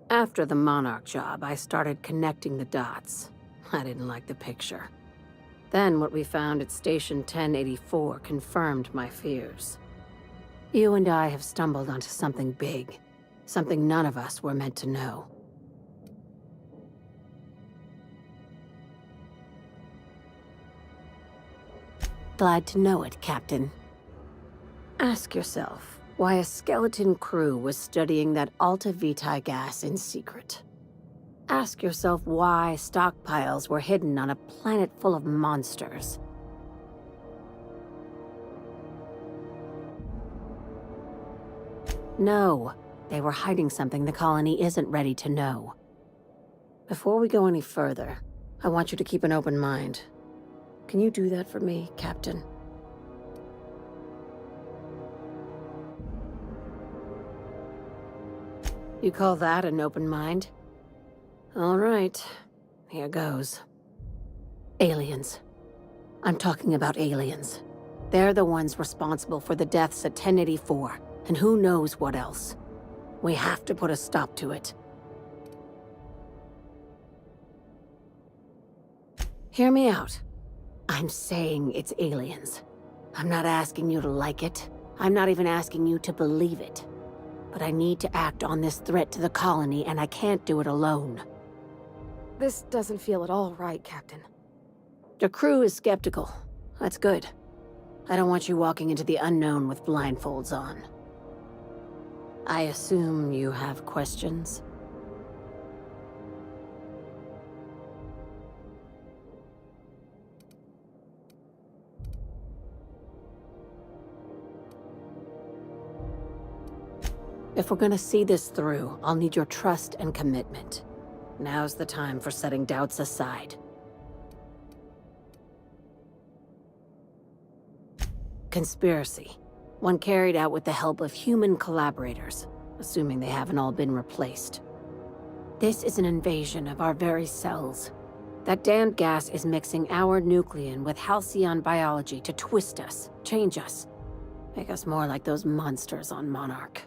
After the Monarch job, I started connecting the dots. I didn't like the picture. Then what we found at Station 1084 confirmed my fears. You and I have stumbled onto something big. Something none of us were meant to know. Glad to know it, Captain. Ask yourself why a skeleton crew was studying that Alta Vitae gas in secret. Ask yourself why stockpiles were hidden on a planet full of monsters. No, they were hiding something the colony isn't ready to know. Before we go any further, I want you to keep an open mind. Can you do that for me, Captain? You call that an open mind? All right, here goes. Aliens. I'm talking about aliens. They're the ones responsible for the deaths at 1084, and who knows what else. We have to put a stop to it. Hear me out. I'm saying it's aliens. I'm not asking you to like it. I'm not even asking you to believe it. But I need to act on this threat to the colony, and I can't do it alone. This doesn't feel at all right, Captain. The crew is skeptical. That's good. I don't want you walking into the unknown with blindfolds on. I assume you have questions? If we're gonna see this through, I'll need your trust and commitment. Now's the time for setting doubts aside. Conspiracy. One carried out with the help of human collaborators, assuming they haven't all been replaced. This is an invasion of our very cells. That damned gas is mixing our nucleon with halcyon biology to twist us, change us, make us more like those monsters on Monarch.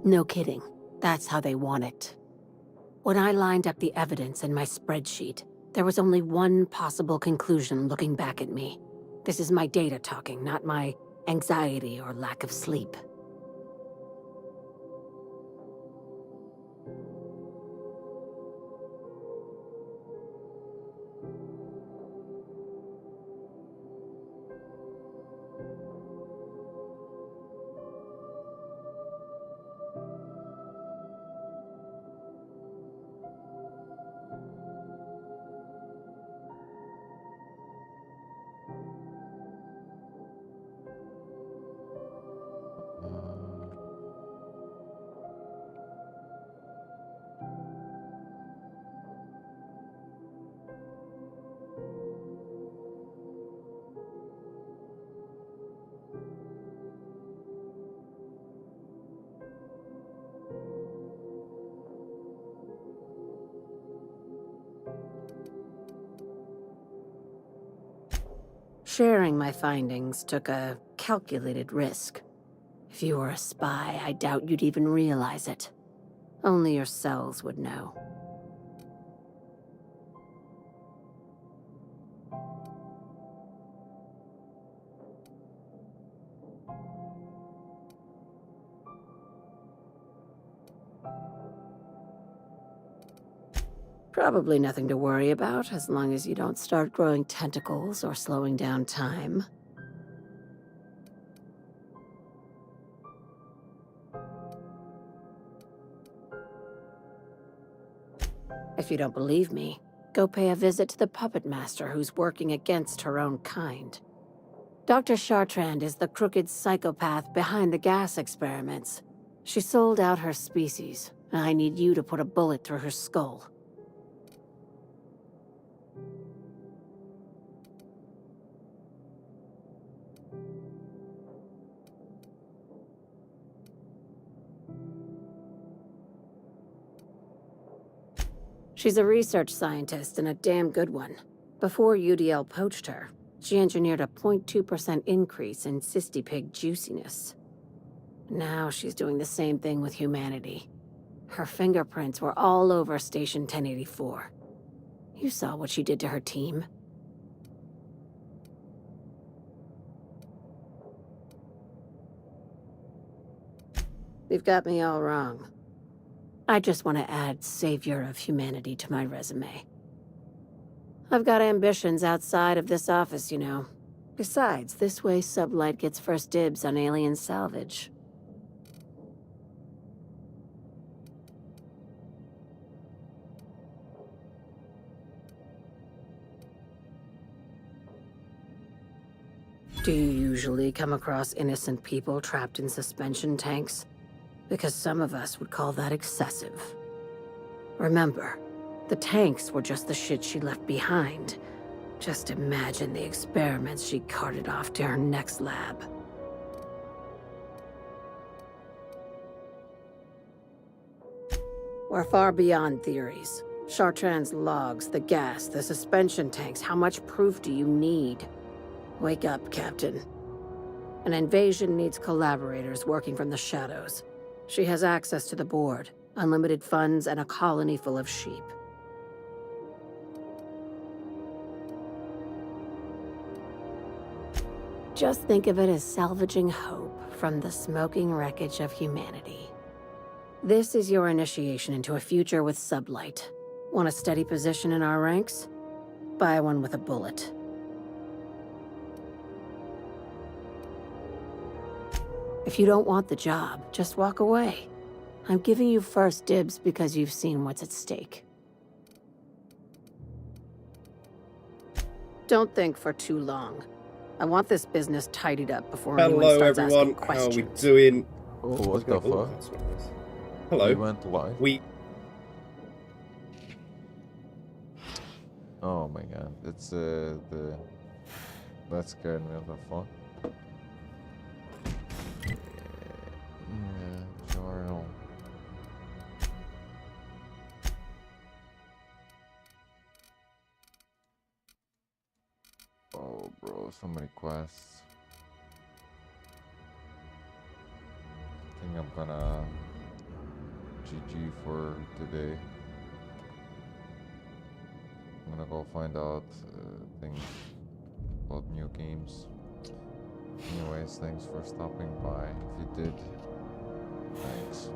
No kidding. That's how they want it. When I lined up the evidence in my spreadsheet, there was only one possible conclusion looking back at me. This is my data talking, not my anxiety or lack of sleep. Sharing my findings took a calculated risk. If you were a spy, I doubt you'd even realize it. Only your cells would know. Probably nothing to worry about, as long as you don't start growing tentacles or slowing down time. If you don't believe me, go pay a visit to the puppet master who's working against her own kind. Dr. Chartrand is the crooked psychopath behind the gas experiments. She sold out her species, and I need you to put a bullet through her skull. She's a research scientist and a damn good one. Before UDL poached her, She engineered a 0.2% increase in cystipig juiciness. Now she's doing the same thing with humanity. Her fingerprints were all over Station 1084. You saw what she did to her team. You've got me all wrong. I just want to add Savior of Humanity to my resume. I've got ambitions outside of this office, you know. Besides, this way Sublight gets first dibs on alien salvage. Do you usually come across innocent people trapped in suspension tanks? Because some of us would call that excessive. Remember, the tanks were just the shit she left behind. Just imagine the experiments she carted off to her next lab. We're far beyond theories. Chartrand's logs, the gas, the suspension tanks, how much proof do you need? Wake up, Captain. An invasion needs collaborators working from the shadows. She has access to the board, unlimited funds, and a colony full of sheep. Just think of it as salvaging hope from the smoking wreckage of humanity. This is your initiation into a future with Sublight. Want a steady position in our ranks? Buy one with a bullet. If you don't want the job, just walk away. I'm giving you first dibs because you've seen what's at stake. Don't think for too long. I want this business tidied up before anyone starts asking questions. How are we doing? Oh, what the fuck? Hello. We went live. Oh my god, it's that scared me of the fuck. Yeah, sure. Oh, bro, so many quests. I think I'm gonna GG for today. I'm gonna go find out things about new games. Anyways, thanks for stopping by. If you did, thanks.